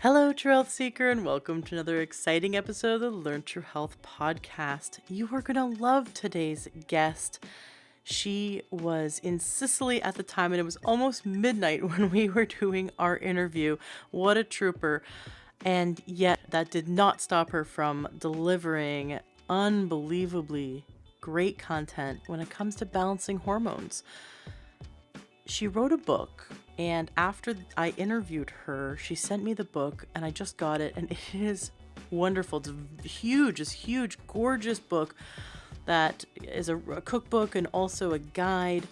Hello, True Health Seeker, and welcome to another exciting episode of the Learn True Health podcast. You are going to love today's guest. She was in Sicily at the time, and it was almost midnight when we were doing our interview. What a trooper. And yet, that did not stop her from delivering unbelievably great content when it comes to balancing hormones. She wrote a book, and after I interviewed her, she sent me the book, and I just got it, and it is wonderful. It's huge, gorgeous book that is a cookbook and also a guide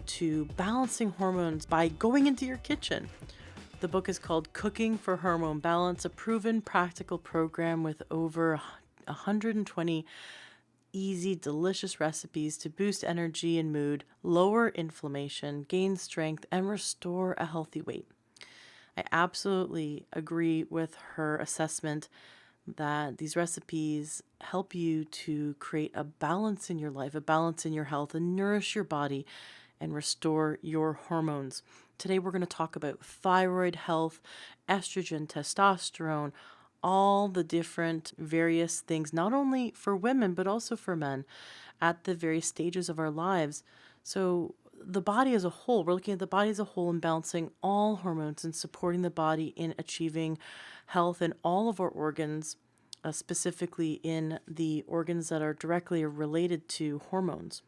to balancing hormones by going into your kitchen. The book is called Cooking for Hormone Balance, a proven practical program with over 120 easy, delicious recipes to boost energy and mood, lower inflammation, gain strength, and restore a healthy weight. I absolutely agree with her assessment that these recipes help you to create a balance in your life, a balance in your health, and nourish your body and restore your hormones. Today, we're going to talk about thyroid health, estrogen, testosterone, all the different various things, not only for women, but also for men at the various stages of our lives. So the body as a whole, we're looking at the body as a whole and balancing all hormones and supporting the body in achieving health in all of our organs, specifically in the organs that are directly related to hormones.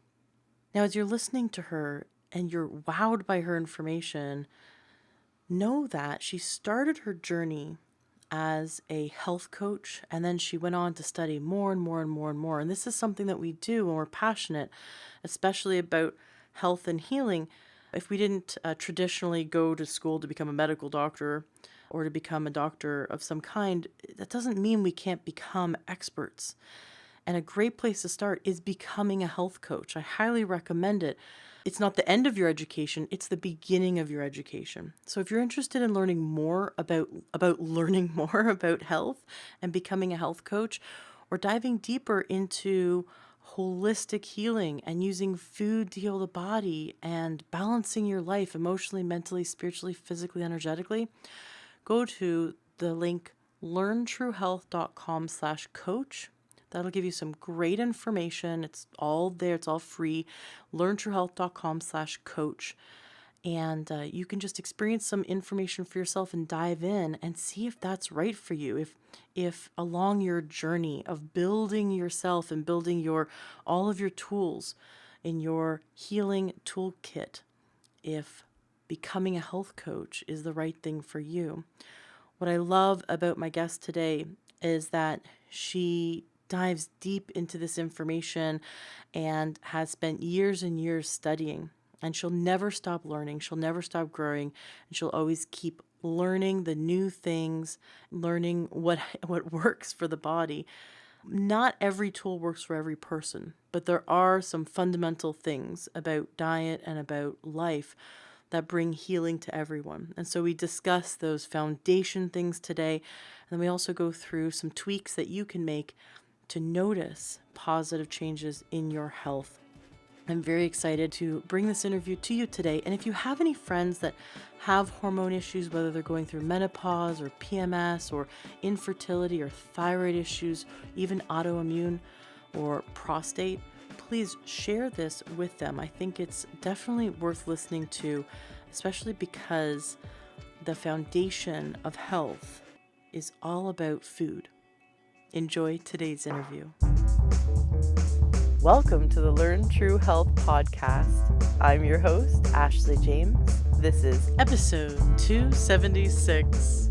Now, as you're listening to her and you're wowed by her information, know that she started her journey as a health coach, and then she went on to study more and more. And this is something that we do when we're passionate, especially about health and healing. If we didn't traditionally go to school to become a medical doctor or to become a doctor of some kind, that doesn't mean we can't become experts. And a great place to start is becoming a health coach. I highly recommend it. It's not the end of your education, it's the beginning of your education. So if you're interested in learning more about learning more about health and becoming a health coach, or diving deeper into holistic healing and using food to heal the body and balancing your life emotionally, mentally, spiritually, physically, energetically, go to the link learntruehealth.com/coach. That'll give you some great information. It's all there. It's all free. learntruehealth.com/coach. And you can just experience some information for yourself and dive in and see if that's right for you. If along your journey of building yourself and building all of your tools in your healing toolkit, if becoming a health coach is the right thing for you. What I love about my guest today is that she dives deep into this information and has spent years and years studying, and she'll never stop learning. She'll never stop growing, and she'll always keep learning the new things, learning what works for the body. Not every tool works for every person, but there are some fundamental things about diet and about life that bring healing to everyone. And so we discuss those foundation things today, and then we also go through some tweaks that you can make to notice positive changes in your health. I'm very excited to bring this interview to you today. And if you have any friends that have hormone issues, whether they're going through menopause or PMS or infertility or thyroid issues, even autoimmune or prostate, please share this with them. I think it's definitely worth listening to, especially because the foundation of health is all about food. Enjoy today's interview. Welcome to the Learn True Health podcast. I'm your host, Ashley James. This is episode 276.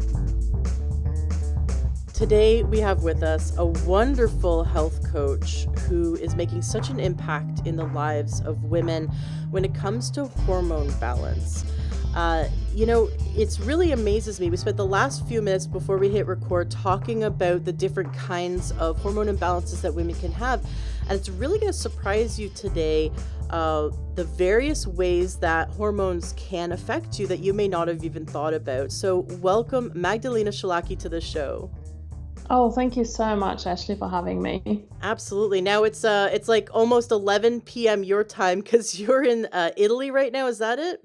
Today we have with us a wonderful health coach who is making such an impact in the lives of women when it comes to hormone balance. It's really amazes me. We spent the last few minutes before we hit record talking about the different kinds of hormone imbalances that women can have. And it's really going to surprise you today, the various ways that hormones can affect you that you may not have even thought about. So welcome Magdalena Wszelaki to the show. Oh, thank you so much, Ashley, for having me. Absolutely. Now it's like almost 11 p.m. your time because you're in Italy right now. Is that it?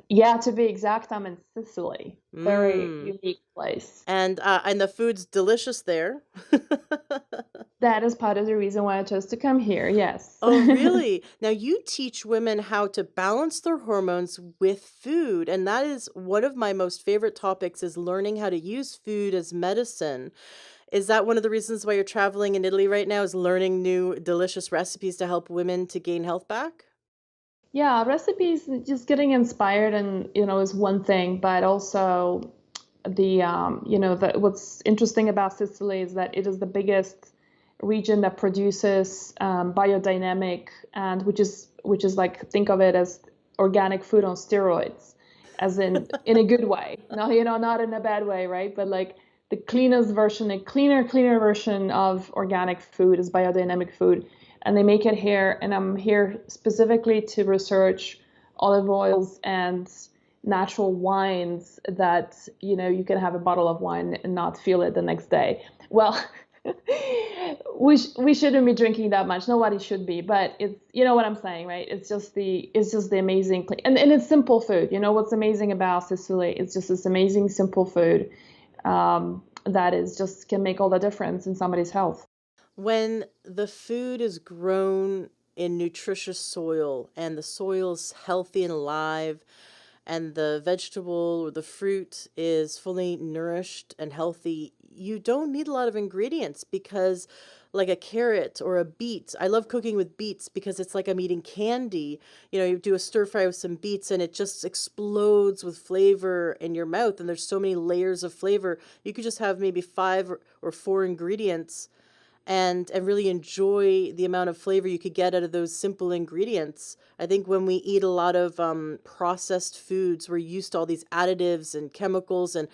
Yeah, to be exact, I'm in Sicily. Very Mm. unique place. And the food's delicious there. That is part of the reason why I chose to come here. Yes. Oh, really? Now you teach women how to balance their hormones with food, and that is one of my most favorite topics is learning how to use food as medicine. Is that one of the reasons why you're traveling in Italy right now is learning new delicious recipes to help women to gain health back? Yeah, recipes, just getting inspired and, is one thing, but also what's interesting about Sicily is that it is the biggest region that produces biodynamic and which is like think of it as organic food on steroids, as in a good way. No, not in a bad way, right? But like the cleanest version, a cleaner version of organic food is biodynamic food, and they make it here. And I'm here specifically to research olive oils and natural wines that you can have a bottle of wine and not feel it the next day. Well, we shouldn't be drinking that much. Nobody should be, but it's what I'm saying, right? It's just the amazing and it's simple food. What's amazing about Sicily? It's just this amazing simple food that is just can make all the difference in somebody's health. When the food is grown in nutritious soil and the soil's healthy and alive, and the vegetable or the fruit is fully nourished and healthy, you don't need a lot of ingredients because, like a carrot or a beet, I love cooking with beets because it's like I'm eating candy. You do a stir fry with some beets and it just explodes with flavor in your mouth, and there's so many layers of flavor. You could just have maybe five or four ingredients and really enjoy the amount of flavor you could get out of those simple ingredients. I think when we eat a lot of processed foods, we're used to all these additives and chemicals and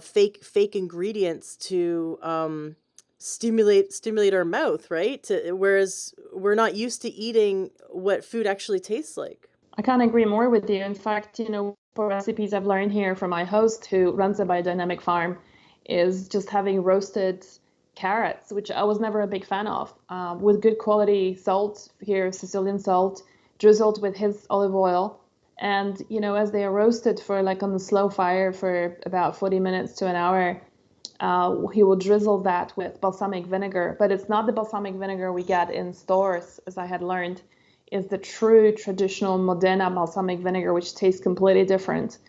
fake ingredients to stimulate our mouth, right? Whereas we're not used to eating what food actually tastes like. I can't agree more with you. In fact, for recipes I've learned here from my host who runs a biodynamic farm, is just having roasted carrots, which I was never a big fan of, with good quality salt here, Sicilian salt, drizzled with his olive oil. And, as they are roasted for like on the slow fire for about 40 minutes to an hour, he will drizzle that with balsamic vinegar. But it's not the balsamic vinegar we get in stores, as I had learned. Is the true traditional Modena balsamic vinegar, which tastes completely different.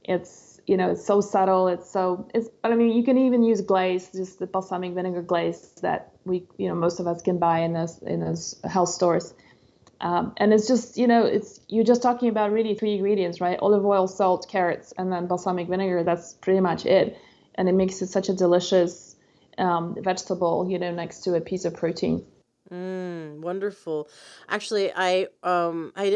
It's so subtle. But I mean, you can even use glaze, just the balsamic vinegar glaze that most of us can buy in those health stores. And it's just, you're just talking about really three ingredients, right? Olive oil, salt, carrots, and then balsamic vinegar. That's pretty much it. And it makes it such a delicious vegetable, next to a piece of protein. Wonderful. Actually, I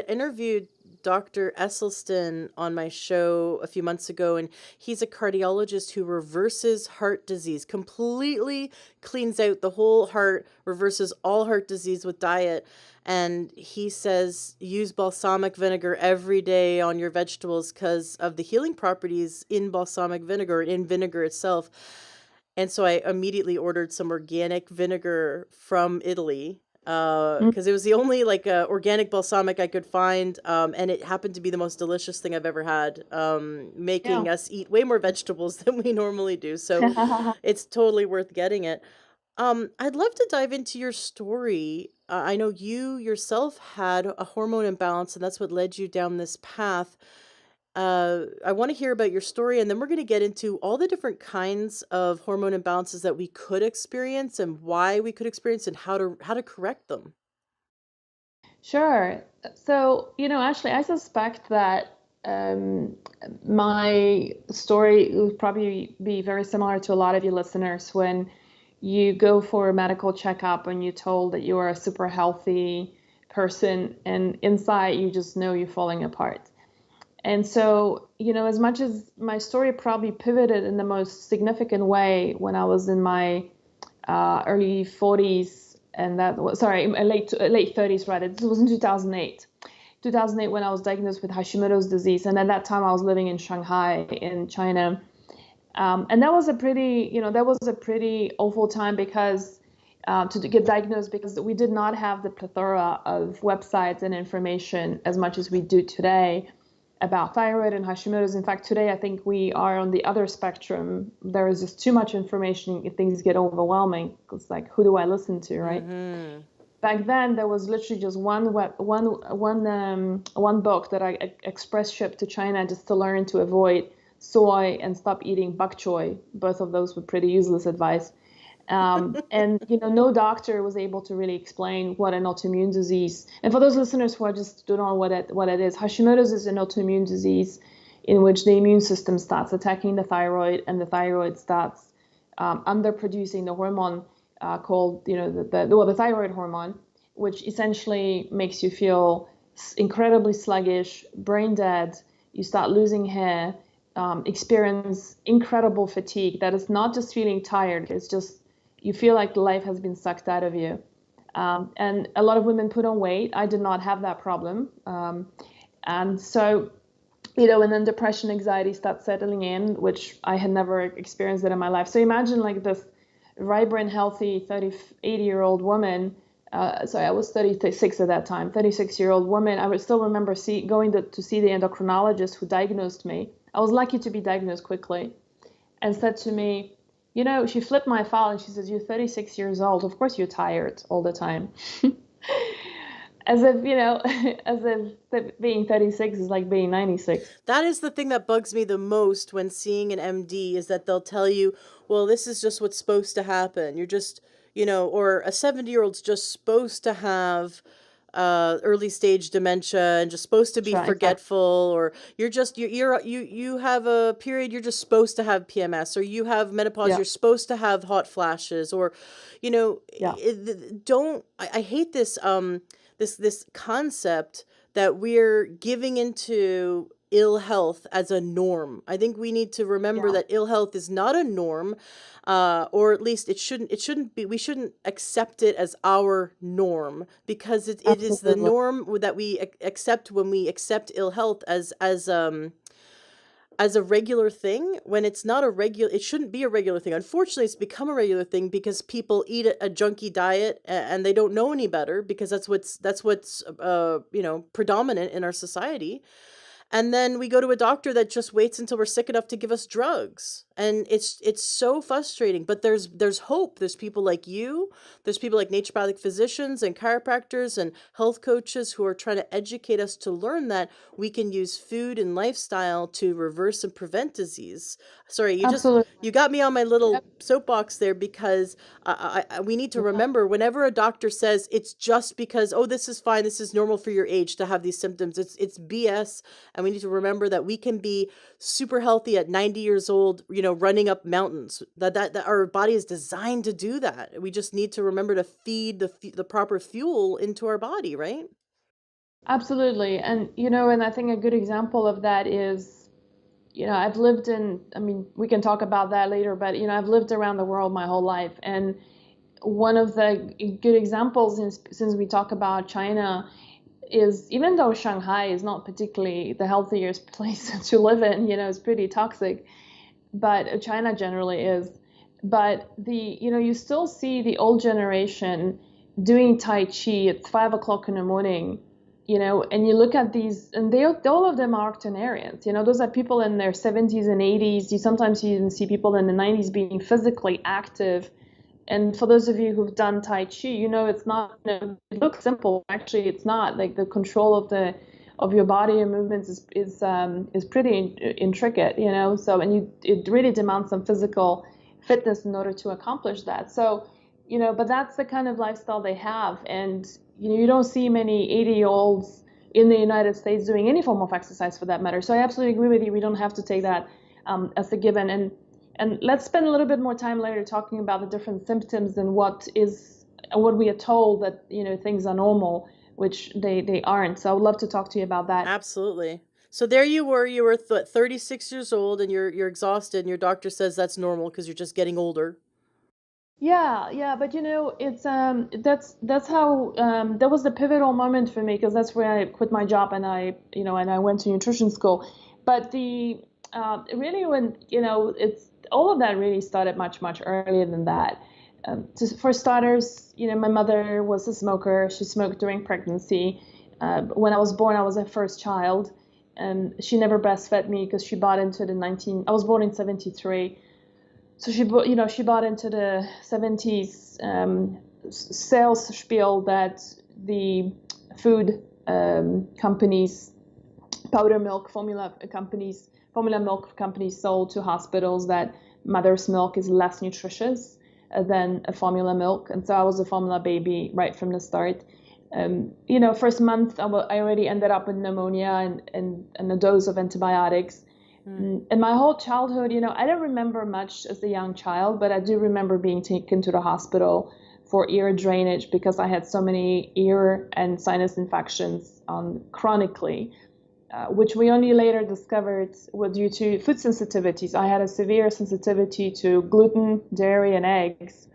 interviewed Dr. Esselstyn on my show a few months ago, and he's a cardiologist who reverses heart disease, completely cleans out the whole heart, reverses all heart disease with diet. And he says use balsamic vinegar every day on your vegetables because of the healing properties in balsamic vinegar, in vinegar itself. And so I immediately ordered some organic vinegar from Italy because it was the only like organic balsamic I could find, and it happened to be the most delicious thing I've ever had, Yeah. making us eat way more vegetables than we normally do. So it's totally worth getting it. I'd love to dive into your story. I know you yourself had a hormone imbalance, and that's what led you down this path. I want to hear about your story, and then we're going to get into all the different kinds of hormone imbalances that we could experience and why we could experience and how to correct them. Sure. So, actually, I suspect that my story would probably be very similar to a lot of you listeners when you go for a medical checkup and you're told that you are a super healthy person, and inside you just know you're falling apart. And so, as much as my story probably pivoted in the most significant way when I was in my early 40s, and that was, sorry, late 30s, right? It was in 2008. 2008 when I was diagnosed with Hashimoto's disease, and at that time I was living in Shanghai in China. And that was a pretty awful time because to get diagnosed, because we did not have the plethora of websites and information as much as we do today. about thyroid and Hashimoto's. In fact, today I think we are on the other spectrum. There is just too much information. Things get overwhelming. It's like, who do I listen to, right? Mm-hmm. Back then, there was literally just one book that I express shipped to China just to learn to avoid soy and stop eating bok choy. Both of those were pretty useless advice. And no doctor was able to really explain what an autoimmune disease. And for those listeners who are just don't know what it is, Hashimoto's is an autoimmune disease in which the immune system starts attacking the thyroid, and the thyroid starts underproducing the hormone called the thyroid hormone, which essentially makes you feel incredibly sluggish, brain dead. You start losing hair, experience incredible fatigue. That is not just feeling tired; it's just you feel like life has been sucked out of you. And a lot of women put on weight. I did not have that problem. And so, and then depression, anxiety start settling in, which I had never experienced it in my life. So imagine like this vibrant, healthy 80-year-old woman. Sorry, I was 36 at that time, 36-year-old woman. I would still remember going to see the endocrinologist who diagnosed me. I was lucky to be diagnosed quickly, and said to me, she flipped my file and she says, "You're 36 years old. Of course you're tired all the time." As if, as if being 36 is like being 96. That is the thing that bugs me the most when seeing an MD is that they'll tell you, well, this is just what's supposed to happen. You're just, or a 70-year-old's just supposed to have early stage dementia and just supposed to be Sure, exactly. forgetful, or you have a period, you're just supposed to have PMS, or you have menopause, Yeah, you're supposed to have hot flashes, or yeah, don't I hate this concept that we're giving into ill health as a norm. I think we need to remember yeah, that ill health is not a norm, or at least it shouldn't be. We shouldn't accept it as our norm, because it is the absolutely. norm that we accept when we accept ill health as a regular thing, when it's not a regular. It shouldn't be a regular thing. Unfortunately, it's become a regular thing because people eat a junky diet, and they don't know any better, because that's what's predominant in our society. And then we go to a doctor that just waits until we're sick enough to give us drugs, and it's so frustrating. But there's hope. There's people like you, there's people like naturopathic physicians and chiropractors and health coaches who are trying to educate us to learn that we can use food and lifestyle to reverse and prevent disease. Sorry, Absolutely. you got me on my little Yep. soapbox there, because we need to Yeah, remember, whenever a doctor says it's just because, oh, this is fine, this is normal for your age to have these symptoms, it's BS. And we need to remember that we can be super healthy at 90 years old, running up mountains. That our body is designed to do that. We just need to remember to feed the proper fuel into our body, right? absolutely. And I think a good example of that is, I've lived in, I mean, we can talk about that later, but, I've lived around the world my whole life. And one of the good examples, since we talk about China, is even though Shanghai is not particularly the healthiest place to live in, it's pretty toxic, but China generally is. But you still see the old generation doing Tai Chi at 5 o'clock in the morning, and you look at these, and all of them are octogenarians. Those are people in their 70s and 80s. You even see people in the 90s being physically active. And for those of you who've done Tai Chi, it's not, it looks simple. Actually, it's not. Like the control of your body and movements is pretty intricate, So, and it really demands some physical fitness in order to accomplish that. So, but that's the kind of lifestyle they have. And, you don't see many 80-year-olds in the United States doing any form of exercise for that matter. So I absolutely agree with you. We don't have to take that as a given. And let's spend a little bit more time later talking about the different symptoms and what we are told that things are normal, which they aren't. So I would love to talk to you about that. Absolutely. So there you were 36 years old, and you're exhausted, and your doctor says that's normal because you're just getting older. Yeah, yeah, but it's that's how that was the pivotal moment for me because that's where I quit my job and I went to nutrition school. But the really when it's all of that really started much earlier than that. For starters, my mother was a smoker. She smoked during pregnancy. When I was born, I was her first child, and she never breastfed me because she bought into I was born in 73. So she bought into the 70s sales spiel that the food companies, powder milk formula milk companies sold to hospitals that mother's milk is less nutritious than a formula milk. And so I was a formula baby right from the start. First month I already ended up with pneumonia and a dose of antibiotics. And my whole childhood, I don't remember much as a young child, but I do remember being taken to the hospital for ear drainage because I had so many ear and sinus infections chronically, which we only later discovered were due to food sensitivities. I had a severe sensitivity to gluten, dairy, and eggs.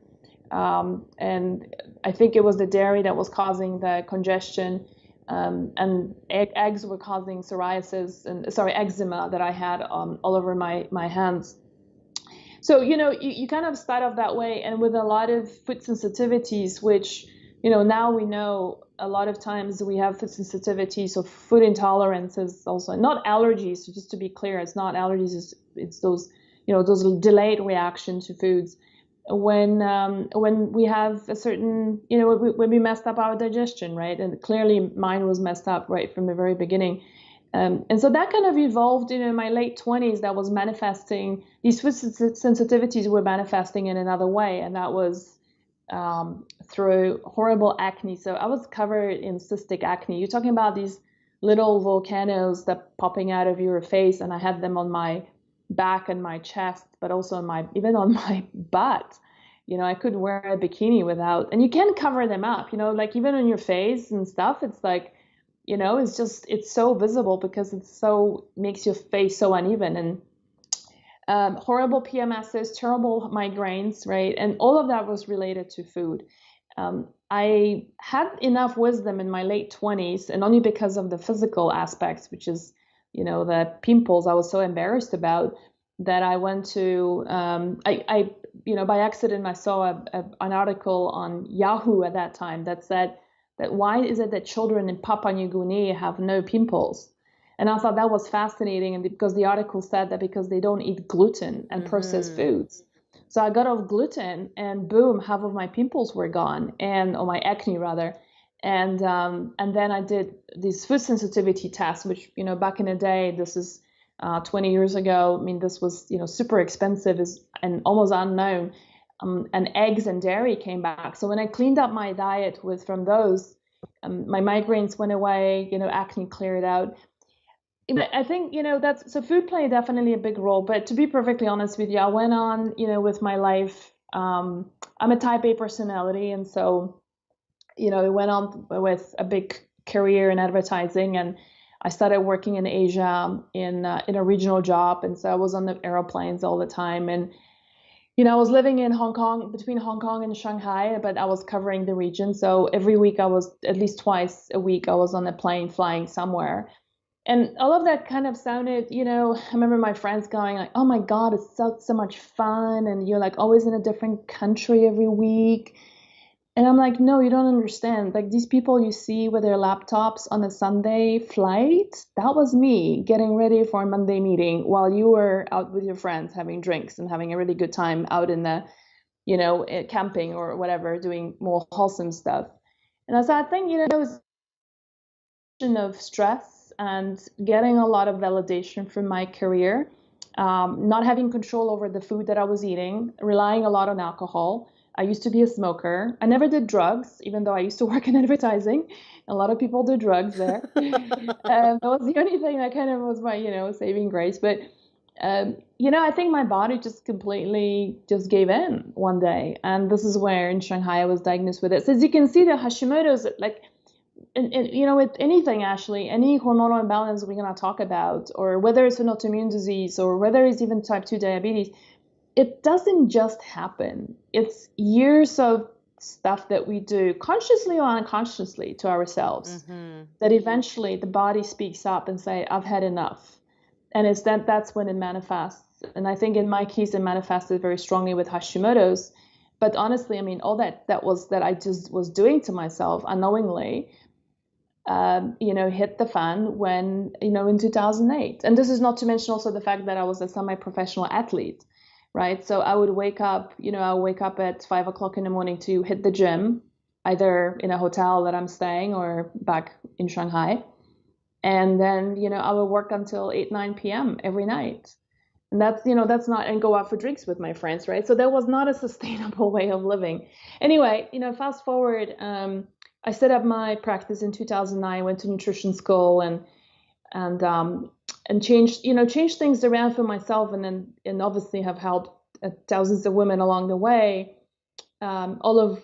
And I think it was the dairy that was causing the congestion. And eggs were causing eczema that I had all over my hands. So, you kind of start off that way, and with a lot of food sensitivities, which, now we know a lot of times we have food sensitivities or food intolerances also, not allergies. So just to be clear, it's not allergies, it's those, those delayed reactions to foods. When we have a certain, when we messed up our digestion, right? And clearly mine was messed up right from the very beginning. And so that kind of evolved, in my late 20s, that was manifesting, these food sensitivities were manifesting in another way. And that was through horrible acne. So I was covered in cystic acne. You're talking about these little volcanoes that popping out of your face. And I had them on my back and my chest, but also even on my butt. I couldn't wear a bikini without, and you can cover them up, like even on your face and stuff. It's like, it's so visible because makes your face so uneven, and horrible PMSs, terrible migraines, right? And all of that was related to food. I had enough wisdom in my late 20s, and only because of the physical aspects, which is, the pimples I was so embarrassed about, that I went to, by accident, I saw an article on Yahoo at that time that said that why is it that children in Papua New Guinea have no pimples? And I thought that was fascinating, and because the article said that because they don't eat gluten and processed foods. So I got off gluten, and boom, half of my pimples were gone, or my acne rather. And then I did these food sensitivity tests, which, back in the day, this is 20 years ago. I mean, this was, super expensive and almost unknown. And eggs and dairy came back. So when I cleaned up my diet from those, my migraines went away, acne cleared out. I think, so food played definitely a big role. But to be perfectly honest with you, I went on, with my life. I'm a type A personality. And so, I went on with a big career in advertising, and I started working in Asia in a regional job. And so I was on the airplanes all the time. And, I was living in Hong Kong, between Hong Kong and Shanghai, but I was covering the region. So every week at least twice a week, I was on a plane flying somewhere. And all of that kind of sounded, I remember my friends going like, oh my God, it's so much fun. And you're like always in a different country every week. And I'm like, no, you don't understand. Like these people you see with their laptops on a Sunday flight, that was me getting ready for a Monday meeting while you were out with your friends having drinks and having a really good time out in the, camping or whatever, doing more wholesome stuff. And so I think, it's of stress and getting a lot of validation from my career, not having control over the food that I was eating, relying a lot on alcohol. I used to be a smoker. I never did drugs, even though I used to work in advertising. A lot of people do drugs there. That was the only thing that kind of was my, saving grace. But, I think my body just completely just gave in one day. And this is where in Shanghai I was diagnosed with it. So as you can see, the Hashimoto's, like, with anything, Ashley, any hormonal imbalance we're going to talk about, or whether it's an autoimmune disease or whether it's even type 2 diabetes, it doesn't just happen. It's years of stuff that we do consciously or unconsciously to ourselves that eventually the body speaks up and say, I've had enough. And that's when it manifests. And I think in my case, it manifested very strongly with Hashimoto's. But honestly, I mean, all that I just was doing to myself unknowingly hit the fan when, in 2008. And this is not to mention also the fact that I was a semi-professional athlete, right? So I would wake up, I would wake up at 5 o'clock in the morning to hit the gym, either in a hotel that I'm staying or back in Shanghai. And then, I would work until 8, 9 p.m. every night. And that's not, and go out for drinks with my friends, right? So that was not a sustainable way of living. Anyway, fast forward, I set up my practice in 2009, went to nutrition school and changed things around for myself, and obviously have helped thousands of women along the way. All of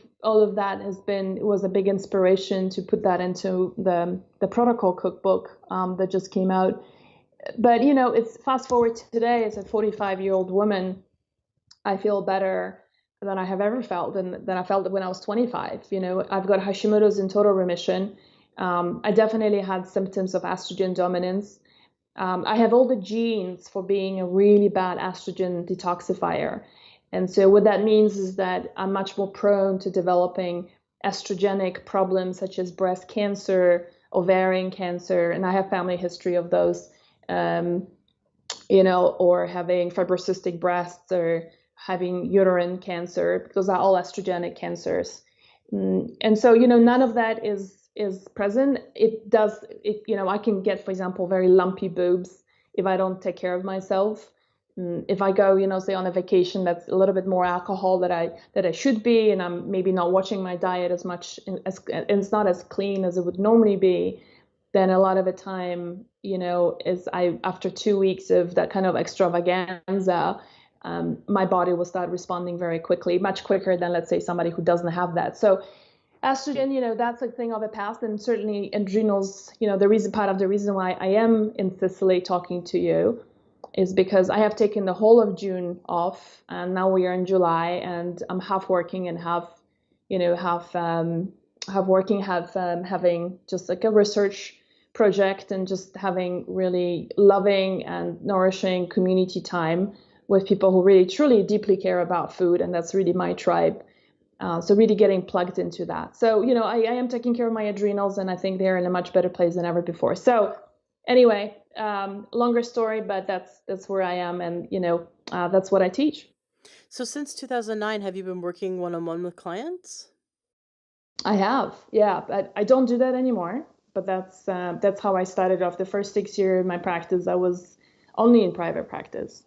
that was a big inspiration to put that into the protocol cookbook that just came out. But it's fast forward to today as a 45-year-old woman, I feel better than I have ever felt than I felt when I was 25. I've got Hashimoto's in total remission. I definitely had symptoms of estrogen dominance. I have all the genes for being a really bad estrogen detoxifier. And so what that means is that I'm much more prone to developing estrogenic problems such as breast cancer, ovarian cancer, and I have family history of those, or having fibrocystic breasts or having uterine cancer. Those are all estrogenic cancers. And so, none of that is present. I can get, for example, very lumpy boobs if I don't take care of myself. If I go, say on a vacation that's a little bit more alcohol that I should be, and I'm maybe not watching my diet as much, and it's not as clean as it would normally be, then a lot of the time, after 2 weeks of that kind of extravaganza, my body will start responding very quickly, much quicker than, let's say, somebody who doesn't have that. So estrogen, that's a thing of the past, and certainly adrenals, part of the reason why I am in Sicily talking to you is because I have taken the whole of June off, and now we are in July, and I'm half working and having just like a research project and just having really loving and nourishing community time with people who really truly deeply care about food, and that's really my tribe. So really getting plugged into that. So, I am taking care of my adrenals, and I think they're in a much better place than ever before. So anyway, longer story, but that's where I am, and that's what I teach. So since 2009, have you been working one-on-one with clients? I have, yeah, but I don't do that anymore. But that's how I started off. The first 6 years of my practice, I was only in private practice.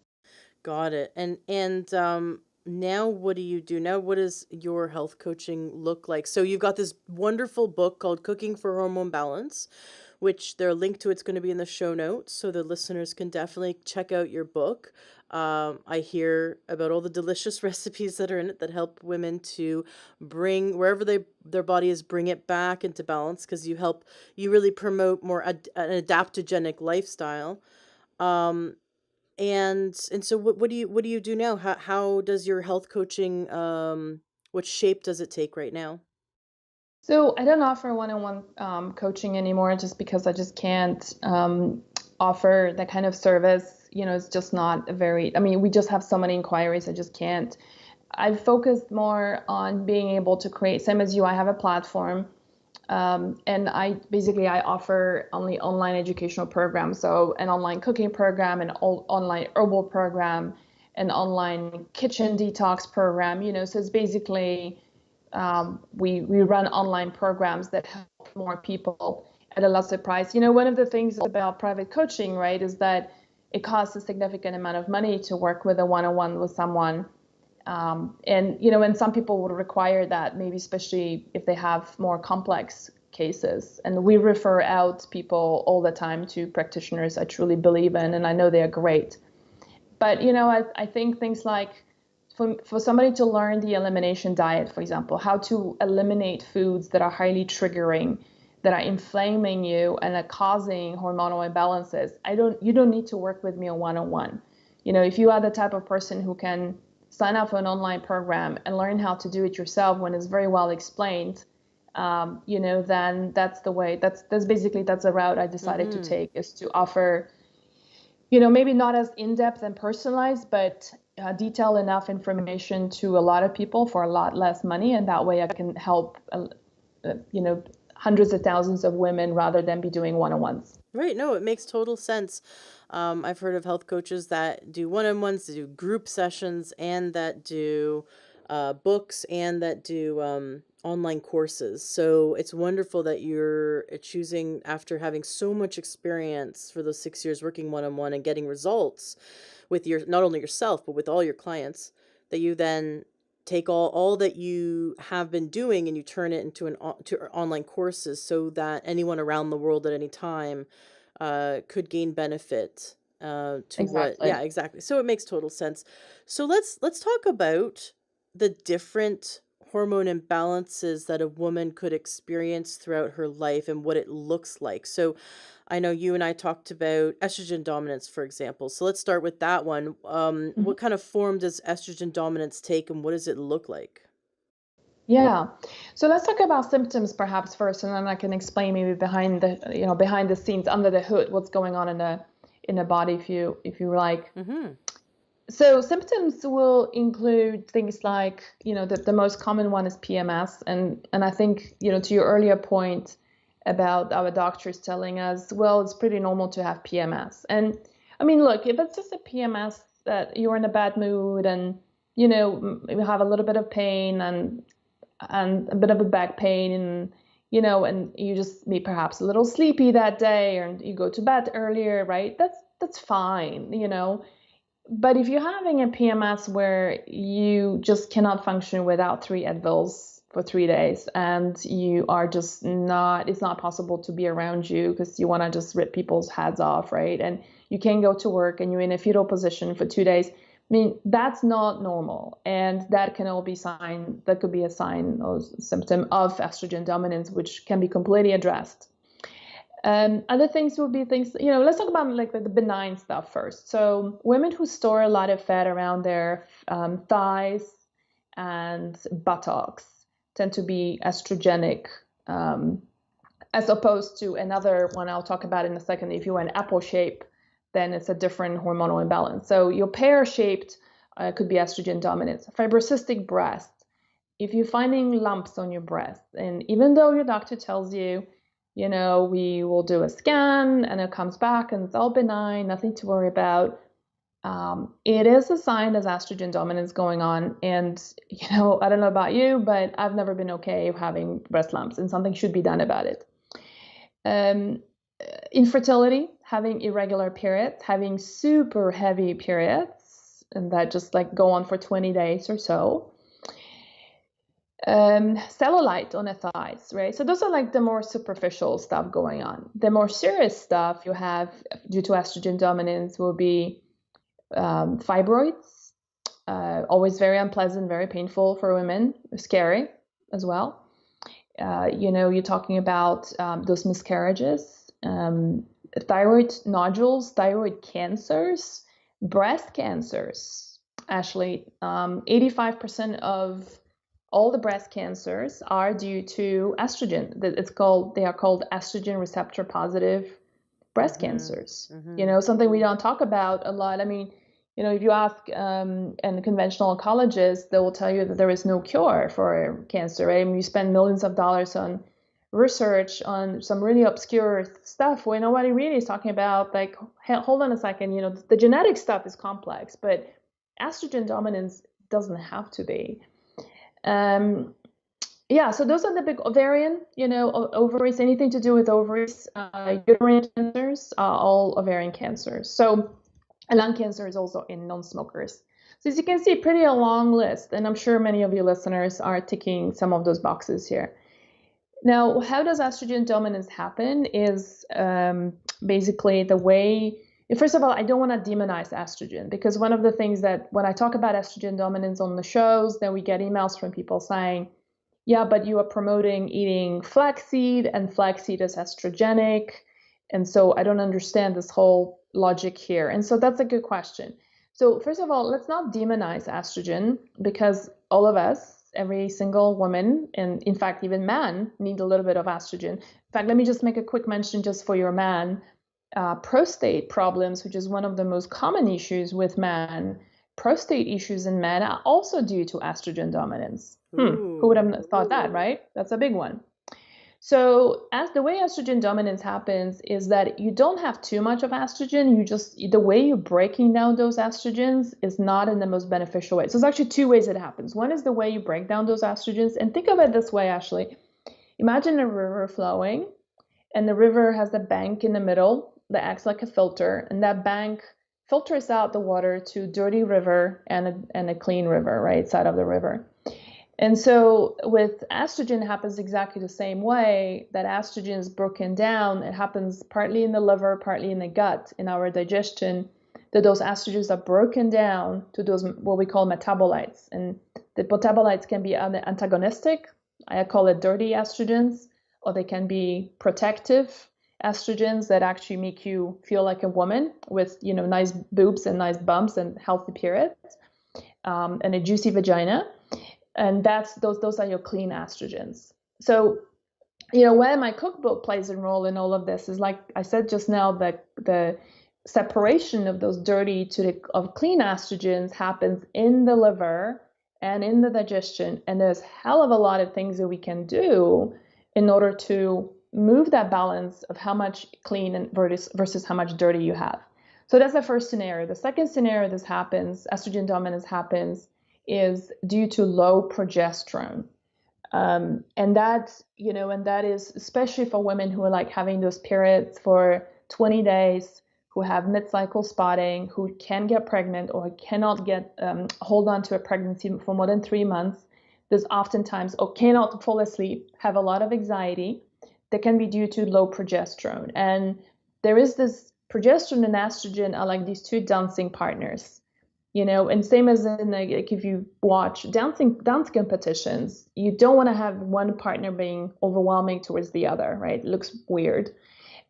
Got it. And now what do you do? Now what does your health coaching look like? So you've got this wonderful book called Cooking for Hormone Balance, which there are link to it's going to be in the show notes, so the listeners can definitely check out your book. I hear about all the delicious recipes that are in it that help women to bring wherever their body is, bring it back into balance, because you really promote more an adaptogenic lifestyle. Um, and so what do you do now? How does your health coaching what shape does it take right now? So I don't offer one-on-one coaching anymore, just because I just can't offer that kind of service. It's just not a very, I mean, we just have so many inquiries. I just can't. I've focused more on being able to create, same as you, I have a platform. And I offer only online educational programs. So an online cooking program, an online herbal program, an online kitchen detox program, so it's basically, we run online programs that help more people at a lesser price. One of the things about private coaching, right, is that it costs a significant amount of money to work with a one-on-one with someone. And some people would require that, maybe especially if they have more complex cases. And we refer out people all the time to practitioners I truly believe in, and I know they're great. But I think things like for somebody to learn the elimination diet, for example, how to eliminate foods that are highly triggering, that are inflaming you and are causing hormonal imbalances, you don't need to work with me on one-on-one. If you are the type of person who can sign up for an online program and learn how to do it yourself when it's very well explained, then that's the way. That's a route I decided to take, is to offer, maybe not as in-depth and personalized, but detailed enough information to a lot of people for a lot less money, and that way I can help, hundreds of thousands of women rather than be doing one-on-ones. Right. No, it makes total sense. I've heard of health coaches that do one-on-ones, that do group sessions, and that do books, and that do online courses. So it's wonderful that you're choosing, after having so much experience for those 6 years working one-on-one and getting results with your, not only yourself, but with all your clients, that you then take all that you have been doing and you turn it into to online courses, so that anyone around the world at any time could gain benefit to what, Exactly. yeah, exactly. So it makes total sense. So let's talk about the different hormone imbalances that a woman could experience throughout her life and what it looks like. So I know you and I talked about estrogen dominance, for example. So let's start with that one. Mhm. What kind of form does estrogen dominance take, and what does it look like? Yeah. So let's talk about symptoms perhaps first, and then I can explain maybe behind the scenes, under the hood, what's going on in the body, if you like. Mm-hmm. So symptoms will include things like, the most common one is PMS. And I think, to your earlier point about our doctors telling us, well, it's pretty normal to have PMS. And I mean, look, if it's just a PMS that you're in a bad mood and, you have a little bit of pain and a bit of a back pain and, and you just be perhaps a little sleepy that day and you go to bed earlier, right? That's fine. But if you're having a PMS where you just cannot function without 3 Advils for 3 days and you are just not, it's not possible to be around you because you want to just rip people's heads off, right? And you can't go to work and you're in a fetal position for 2 days. I mean, that's not normal. And that can all be that could be a sign or symptom of estrogen dominance, which can be completely addressed. Other things would be things, let's talk about like the benign stuff first. So women who store a lot of fat around their thighs and buttocks tend to be estrogenic, as opposed to another one I'll talk about in a second. If you're an apple shape, then it's a different hormonal imbalance. So your pear-shaped could be estrogen dominance. Fibrocystic breast, if you're finding lumps on your breast, and even though your doctor tells you, we will do a scan and it comes back and it's all benign, nothing to worry about. It is a sign there's estrogen dominance going on. And, I don't know about you, but I've never been okay having breast lumps and something should be done about it. Um, Infertility, having irregular periods, having super heavy periods, and that just like go on for 20 days or so. Cellulite on the thighs, right? So those are like the more superficial stuff going on. The more serious stuff you have due to estrogen dominance will be fibroids, always very unpleasant, very painful for women, scary as well. You're talking about those miscarriages, thyroid nodules, thyroid cancers, breast cancers. Actually, 85% of all the breast cancers are due to estrogen. They are called estrogen receptor positive breast cancers. Mm-hmm. Something we don't talk about a lot. I mean, if you ask a conventional oncologist, they will tell you that there is no cure for cancer, right? I mean, you spend millions of dollars on research on some really obscure stuff where nobody really is talking about, like, hey, hold on a second, the genetic stuff is complex, but estrogen dominance doesn't have to be. Yeah, so those are the big ovarian, ovaries, anything to do with ovaries, uterine cancers, all ovarian cancers. So lung cancer is also in non-smokers. So as you can see, pretty a long list, and I'm sure many of you listeners are ticking some of those boxes here. Now, how does estrogen dominance happen is basically the way, first of all, I don't want to demonize estrogen, because one of the things that when I talk about estrogen dominance on the shows, then we get emails from people saying, yeah, but you are promoting eating flaxseed and flaxseed is estrogenic. And so I don't understand this whole logic here. And so that's a good question. So first of all, let's not demonize estrogen, because all of us, every single woman, and in fact, even men, need a little bit of estrogen. In fact, let me just make a quick mention just for your man. Prostate problems, which is one of the most common issues with men, prostate issues in men are also due to estrogen dominance. Who would have thought that, right? That's a big one. So as the way estrogen dominance happens is that you don't have too much of estrogen. The way you're breaking down those estrogens is not in the most beneficial way. So there's actually two ways it happens. One is the way you break down those estrogens. And think of it this way, Ashley. Imagine a river flowing, and the river has a bank in the middle that acts like a filter, and that bank filters out the water to dirty river and a clean river, right, side of the river. And so with estrogen, it happens exactly the same way. That estrogen is broken down. It happens partly in the liver, partly in the gut, in our digestion, that those estrogens are broken down to those what we call metabolites. And the metabolites can be antagonistic. I call it dirty estrogens, or they can be protective estrogens that actually make you feel like a woman with, nice boobs and nice bumps and healthy periods, and a juicy vagina. And those are your clean estrogens. So, where my cookbook plays a role in all of this is, like I said just now, that the separation of those dirty of clean estrogens happens in the liver and in the digestion. And there's a hell of a lot of things that we can do in order to move that balance of how much clean versus how much dirty you have. So that's the first scenario. The second scenario this happens, estrogen dominance happens, is due to low progesterone. And that is especially for women who are like having those periods for 20 days, who have mid-cycle spotting, who can get pregnant or cannot hold on to a pregnancy for more than 3 months. There's oftentimes, or cannot fall asleep, have a lot of anxiety that can be due to low progesterone. And there is this progesterone and estrogen are like these two dancing partners. And same as in like if you watch dance competitions, you don't want to have one partner being overwhelming towards the other, right? It looks weird.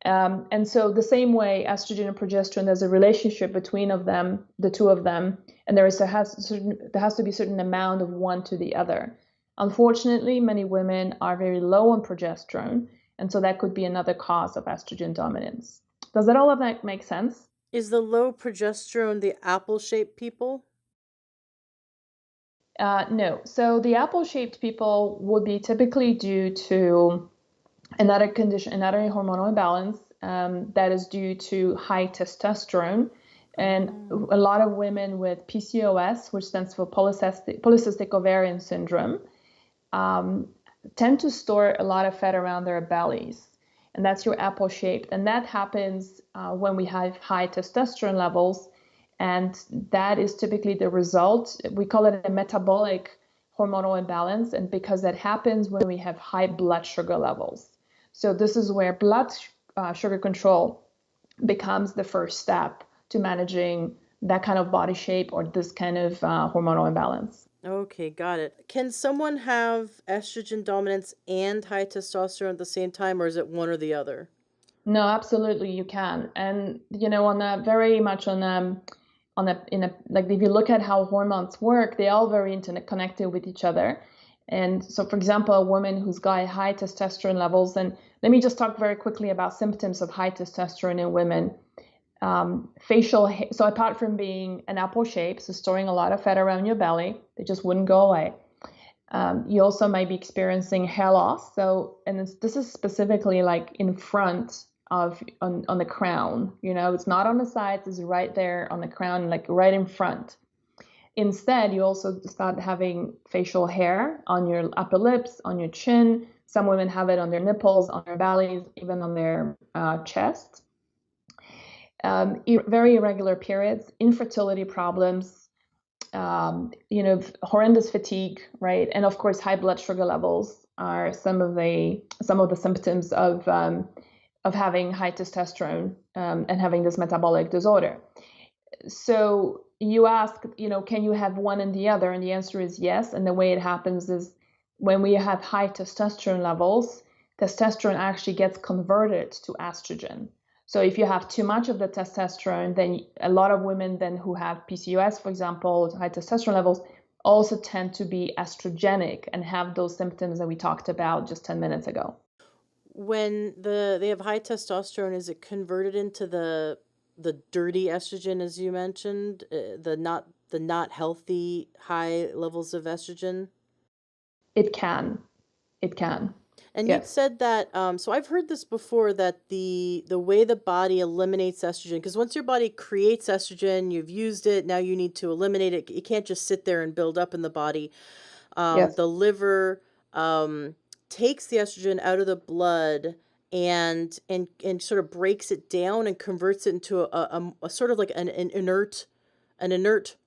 And so the same way, estrogen and progesterone, there's a relationship between the two of them, and there has to be a certain amount of one to the other. Unfortunately, many women are very low on progesterone, and so that could be another cause of estrogen dominance. Does that all of that make sense? Is the low progesterone the apple-shaped people? No. So the apple-shaped people would be typically due to another condition, another hormonal imbalance that is due to high testosterone. And a lot of women with PCOS, which stands for polycystic ovarian syndrome, tend to store a lot of fat around their bellies. And that's your apple shaped. And that happens when we have high testosterone levels. And that is typically the result. We call it a metabolic hormonal imbalance. And because that happens when we have high blood sugar levels. So this is where blood sugar control becomes the first step to managing that kind of body shape or this kind of hormonal imbalance. Okay, got it. Can someone have estrogen dominance and high testosterone at the same time, or is it one or the other? No, absolutely you can. And on a very much on like if you look at how hormones work, they all very interconnected with each other. And so, for example, a woman who's got high testosterone levels, and let me just talk very quickly about symptoms of high testosterone in women. So apart from being an apple shape, so storing a lot of fat around your belly, they just wouldn't go away. You also might be experiencing hair loss. So, and this is specifically like in front of on the crown. It's not on the sides; it's right there on the crown, like right in front. Instead, you also start having facial hair on your upper lips, on your chin. Some women have it on their nipples, on their bellies, even on their chest. Very irregular periods, infertility problems, horrendous fatigue, right? And of course, high blood sugar levels are some of the symptoms of having high testosterone and having this metabolic disorder. So you ask, can you have one and the other? And the answer is yes. And the way it happens is when we have high testosterone levels, testosterone actually gets converted to estrogen. So if you have too much of the testosterone, then a lot of women then who have PCOS, for example, high testosterone levels, also tend to be estrogenic and have those symptoms that we talked about just 10 minutes ago. When they have high testosterone, is it converted into the dirty estrogen, as you mentioned, the not healthy high levels of estrogen? It can. And you'd Yes. said that, so I've heard this before, that the way the body eliminates estrogen, because once your body creates estrogen, you've used it, now you need to eliminate it. It can't just sit there and build up in the body. Yes. The liver um, takes the estrogen out of the blood and sort of breaks it down and converts it into a sort of like an inert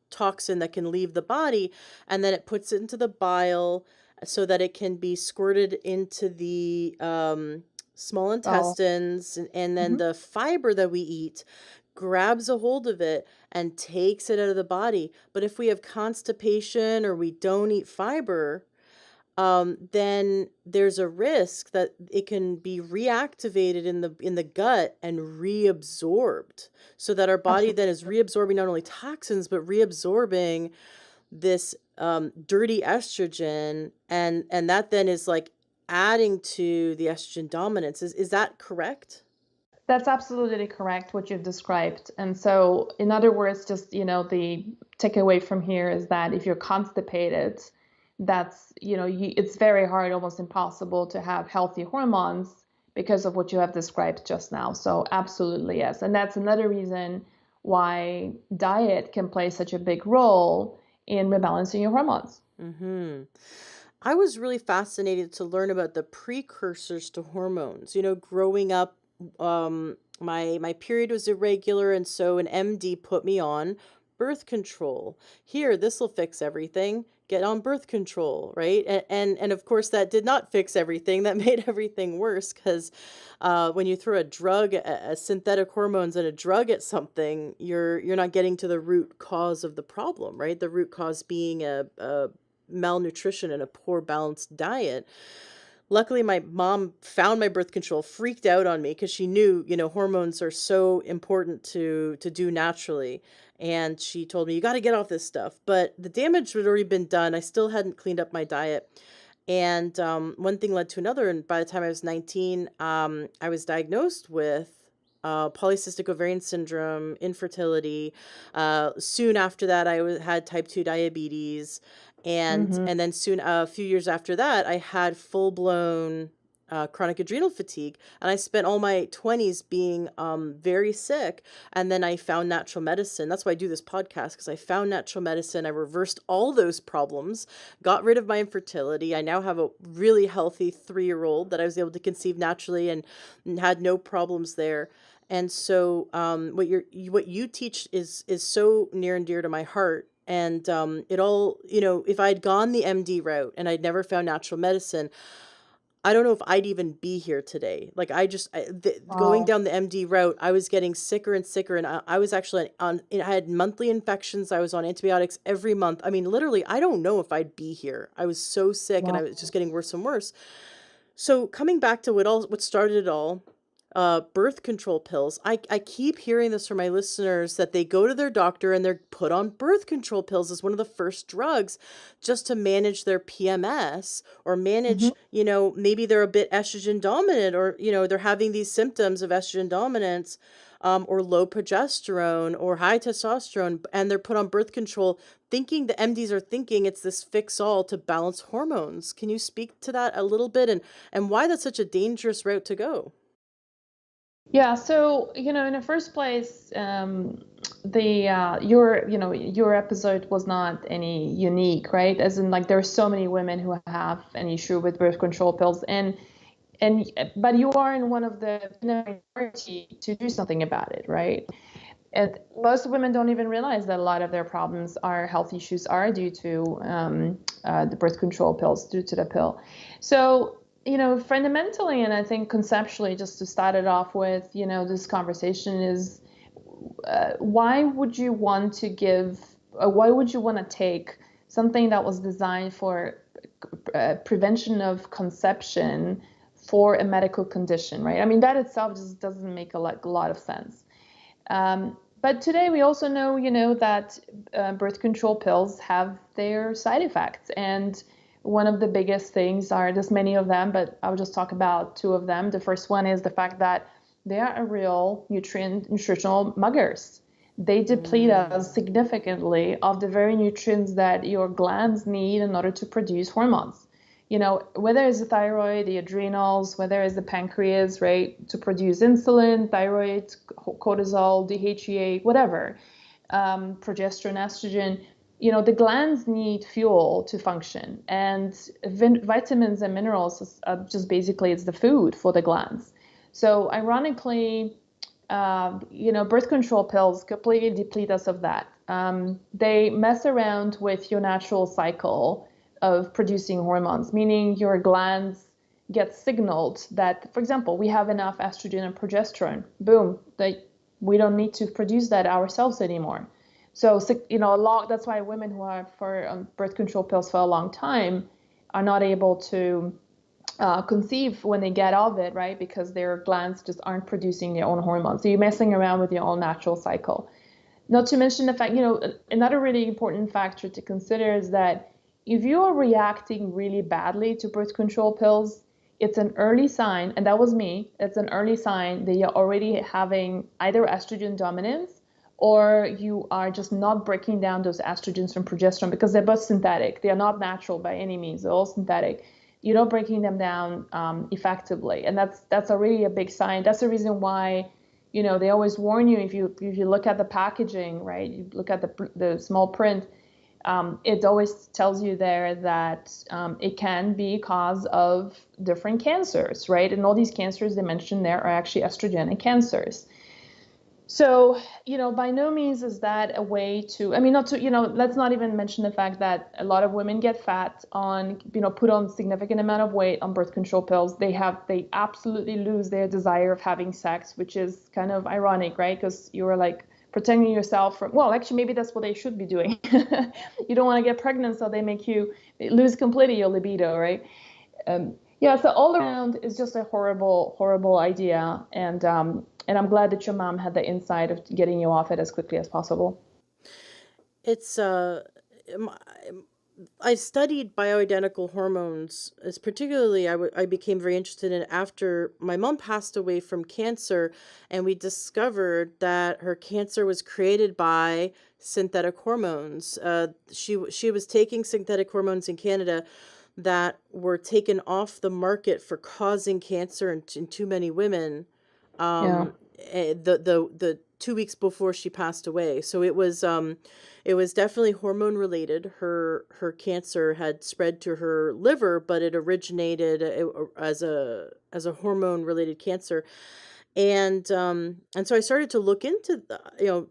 toxin that can leave the body, and then it puts it into the bile so that it can be squirted into the small Oh. intestines, and then Mhm. the fiber that we eat grabs a hold of it and takes it out of the body. But if we have constipation or we don't eat fiber, then there's a risk that it can be reactivated in the gut and reabsorbed, so that our body Absolutely. then is reabsorbing not only toxins but reabsorbing this dirty estrogen, and that then is like adding to the estrogen dominance. Is that correct? That's absolutely correct what you've described. And so, in other words, just, the takeaway from here is that if you're constipated, that's, it's very hard, almost impossible to have healthy hormones because of what you have described just now. So, absolutely, yes. And that's another reason why diet can play such a big role in rebalancing your hormones. Mm-hmm. I was really fascinated to learn about the precursors to hormones. Growing up, my period was irregular, and so an MD put me on birth control. Here, this will fix everything. Get on birth control, right? And of course, that did not fix everything. That made everything worse, because when you throw a synthetic hormones and a drug at something, you're not getting to the root cause of the problem, right? The root cause being a malnutrition and a poor balanced diet. Luckily, my mom found my birth control, freaked out on me because she knew, hormones are so important to do naturally. And she told me, you got to get off this stuff. But the damage had already been done. I still hadn't cleaned up my diet. And one thing led to another. And by the time I was 19, I was diagnosed with polycystic ovarian syndrome, infertility. Soon after that, had type 2 diabetes. And Hmm. and then soon, a few years after that, I had full blown chronic adrenal fatigue, and I spent all my 20s being very sick. And then I found natural medicine. That's why I do this podcast, because I found natural medicine. I reversed all those problems, got rid of my infertility. I now have a really healthy 3-year-old that I was able to conceive naturally, and had no problems there. And so, what you teach is so near and dear to my heart. And it all, if I'd gone the MD route and I'd never found natural medicine, I don't know if I'd even be here today. Like, going Oh, down the MD route, I was getting sicker and sicker, and I was actually I had monthly infections. I was on antibiotics every month. I mean, literally, I don't know if I'd be here. I was so sick, and I wow. was just getting worse and worse. So coming back to what started it all, birth control pills. I keep hearing this from my listeners, that they go to their doctor and they're put on birth control pills as one of the first drugs, just to manage their PMS, or Hmm. manage, maybe they're a bit estrogen dominant, or, they're having these symptoms of estrogen dominance, or low progesterone or high testosterone, and they're put on birth control, thinking the MDs are thinking it's this fix all to balance hormones. Can you speak to that a little bit, and why that's such a dangerous route to go? Yeah, so in the first place, the your episode was not any unique, right? As in, like, there are so many women who have an issue with birth control pills, and but you are in one of the minority to do something about it, right? And most women don't even realize that a lot of their problems are health issues are due to the birth control pills, due to the pill. So, fundamentally, and I think conceptually, just to start it off with, this conversation is why would you want to why would you want to take something that was designed for prevention of conception for a medical condition, right? I mean, that itself just doesn't make a lot of sense. But today we also know, that birth control pills have their side effects. And one of the biggest things are, there's many of them, but I'll just talk about two of them. The first one is the fact that they are a real nutritional muggers. They deplete us Mm. significantly of the very nutrients that your glands need in order to produce hormones. whether it's the thyroid, the adrenals, whether it's the pancreas, right, to produce insulin, thyroid, cortisol, DHEA, whatever, progesterone, estrogen, the glands need fuel to function. And vitamins and minerals just basically it's the food for the glands. So ironically, birth control pills completely deplete us of that. They mess around with your natural cycle of producing hormones, meaning your glands get signaled that, for example, we have enough estrogen and progesterone. Boom, we don't need to produce that ourselves anymore. So, that's why women who are for birth control pills for a long time are not able to conceive when they get off it, right? Because their glands just aren't producing their own hormones. So you're messing around with your own natural cycle. Not to mention the fact, another really important factor to consider is that if you are reacting really badly to birth control pills, it's an early sign, and that was me, it's an early sign that you're already having either estrogen dominance or you are just not breaking down those estrogens from progesterone because they're both synthetic. They are not natural by any means. They're all synthetic. You're not breaking them down effectively, and that's a really a big sign. That's the reason why they always warn you if you look at the packaging, right? You look at the small print. It always tells you there that it can be a cause of different cancers, right? And all these cancers they mentioned there are actually estrogenic cancers. So, by no means is that a way to, I mean, not to, let's not even mention the fact that a lot of women get fat on, put on significant amount of weight on birth control pills. They absolutely lose their desire of having sex, which is kind of ironic, right? Because you are like protecting yourself from, well, actually, maybe that's what they should be doing. You don't want to get pregnant, so they make you lose completely your libido, right? Yeah, so all around is just a horrible, horrible idea. And I'm glad that your mom had the insight of getting you off it as quickly as possible. It's m- I studied bioidentical hormones, as particularly I became very interested in after my mom passed away from cancer, and we discovered that her cancer was created by synthetic hormones. She was taking synthetic hormones in Canada that were taken off the market for causing cancer in too many women. Yeah. The 2 weeks before she passed away. So it was definitely hormone related. Her cancer had spread to her liver, but it originated as a hormone related cancer. And so I started to look into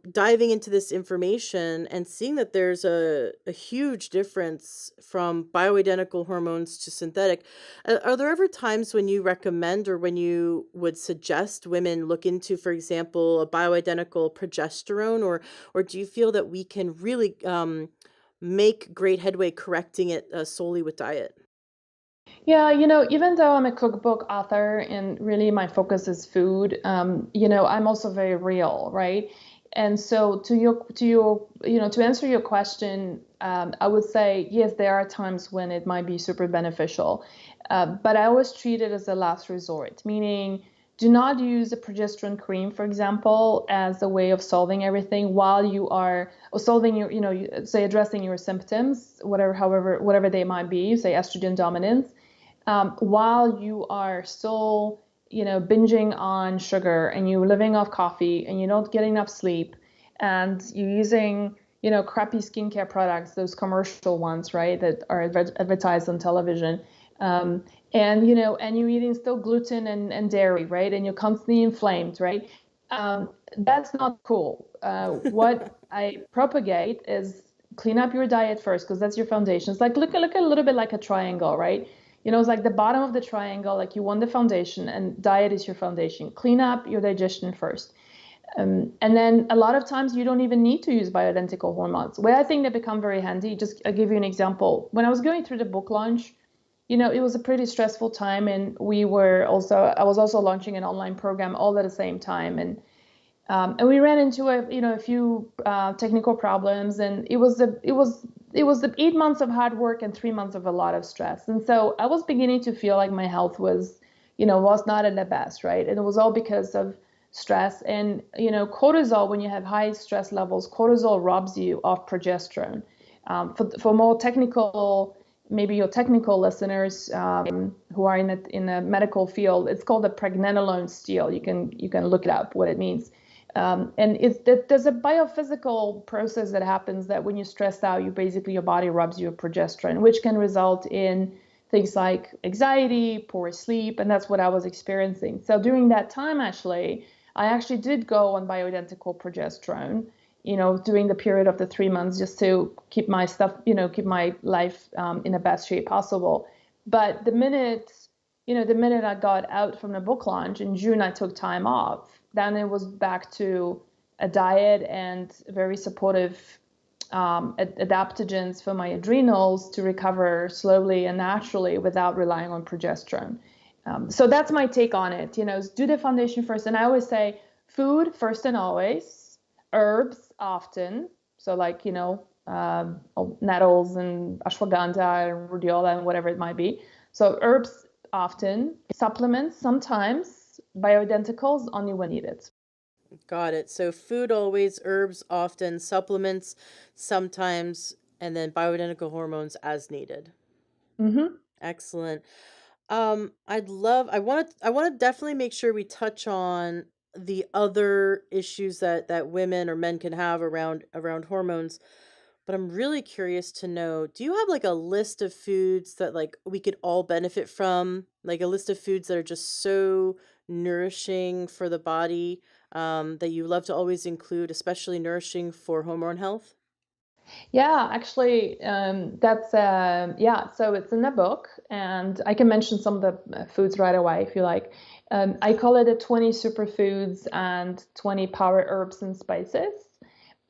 diving into this information and seeing that there's a huge difference from bioidentical hormones to synthetic. Are there ever times when you recommend or when you would suggest women look into, for example, a bioidentical progesterone, or do you feel that we can really make great headway correcting it solely with diet? Yeah, even though I'm a cookbook author and really my focus is food, I'm also very real, right? And so to answer your question, I would say yes, there are times when it might be super beneficial, but I always treat it as a last resort, meaning do not use a progesterone cream, for example, as a way of solving everything while you are or solving your, say addressing your symptoms, whatever they might be, say estrogen dominance while you are still, binging on sugar and you're living off coffee and you don't get enough sleep and you're using, crappy skincare products, those commercial ones, right, that are advertised on television. Um, and you're eating still gluten and dairy, right? And you're constantly inflamed, right? That's not cool. What I propagate is clean up your diet first because that's your foundation. It's like look a little bit like a triangle, right? It's like the bottom of the triangle, like you want the foundation, and diet is your foundation. Clean up your digestion first. And then a lot of times you don't even need to use bioidentical hormones. Where I think they become very handy, just I'll give you an example. When I was going through the book launch, it was a pretty stressful time, and I was also launching an online program all at the same time, and we ran into a few technical problems, and it was the 8 months of hard work and 3 months of a lot of stress. And so I was beginning to feel like my health was not at the best, right? And it was all because of stress. And cortisol, when you have high stress levels, cortisol robs you of progesterone. For more technical maybe your technical listeners who are in the medical field, it's called a pregnenolone steal. You can look it up what it means. And there's a biophysical process that happens that when you're stressed out, your body robs you of progesterone, which can result in things like anxiety, poor sleep, and that's what I was experiencing. So during that time, I actually did go on bioidentical progesterone, during the period of the 3 months, just to keep my stuff, keep my life in the best shape possible. But the minute I got out from the book launch in June, I took time off. Then it was back to a diet and very supportive adaptogens for my adrenals to recover slowly and naturally without relying on progesterone. So that's my take on it. Do the foundation first. And I always say food first and always, herbs often. So like, nettles and ashwagandha and rhodiola and whatever it might be. So herbs often, supplements sometimes, bioidenticals only when needed. Got it. So food always, herbs often, supplements sometimes, and then bioidentical hormones as needed. Mm-hmm. Excellent. I want to definitely make sure we touch on the other issues that women or men can have around hormones. But I'm really curious to know, do you have like a list of foods that like we could all benefit from? Like a list of foods that are just so nourishing for the body, that you love to always include, especially nourishing for hormone health? Yeah, actually, that's yeah. So it's in the book, and I can mention some of the foods right away if you like. I call it the 20 superfoods and 20 power herbs and spices.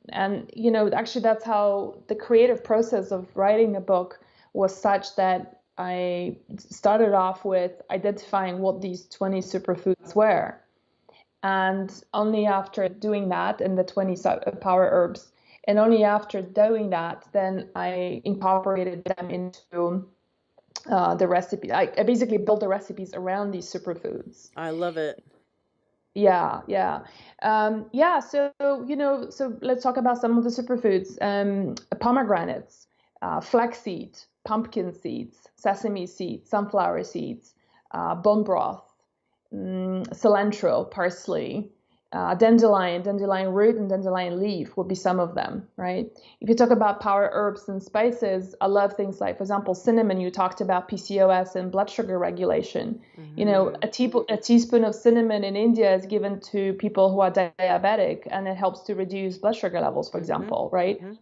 And actually, that's how the creative process of writing the book was such that I started off with identifying what these 20 superfoods were. And only after doing that, and the 20 power herbs, and only after doing that, then I incorporated them into the recipe. I basically built the recipes around these superfoods. I love it. Yeah, yeah, yeah. So let's talk about some of the superfoods. Pomegranates, flaxseed, pumpkin seeds, sesame seeds, sunflower seeds, bone broth, cilantro, parsley, dandelion root, and dandelion leaf would be some of them, right? If you talk about power herbs and spices, I love things like, for example, cinnamon. You talked about PCOS and blood sugar regulation. Hmm. A teaspoon of cinnamon in India is given to people who are diabetic, and it helps to reduce blood sugar levels, for Hmm. example, right? Hmm.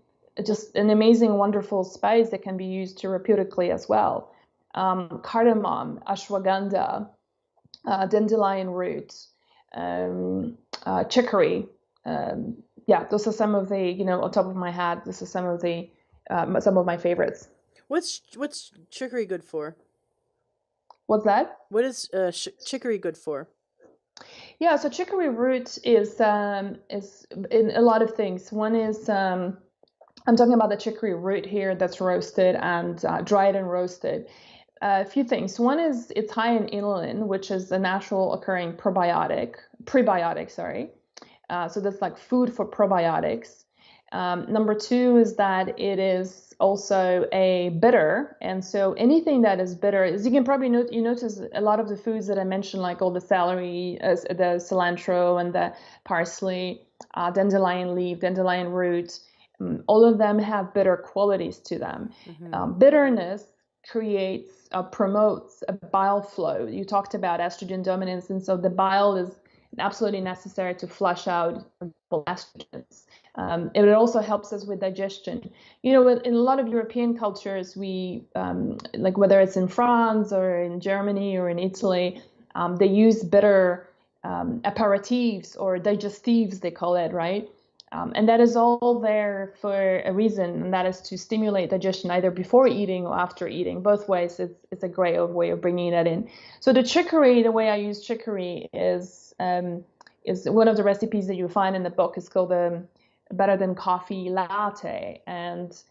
Just an amazing, wonderful spice that can be used therapeutically as well. Cardamom, ashwagandha, dandelion root, chicory. Yeah, those are some of the, on top of my head, this is some of my favorites. What's chicory good for? What's that? What is chicory good for? Yeah, so chicory root is in a lot of things. One is I'm talking about the chicory root here that's roasted and dried and roasted. A few things. One is it's high in inulin, which is a natural occurring prebiotic, sorry. So that's like food for probiotics. Number two is that it is also a bitter, and so anything that is bitter, as you can probably notice a lot of the foods that I mentioned, like all the celery, the cilantro, and the parsley, dandelion leaf, dandelion root, all of them have bitter qualities to them. Hmm. Bitterness promotes a bile flow. You talked about estrogen dominance, and so the bile is absolutely necessary to flush out estrogens. It also helps us with digestion. In a lot of European cultures, like whether it's in France or in Germany or in Italy, they use bitter aperitifs or digestives, they call it, right? And that is all there for a reason, and that is to stimulate digestion either before eating or after eating. Both ways, it's a great way of bringing that in. So the way I use chicory is one of the recipes that you find in the book. It's called the Better Than Coffee Latte, and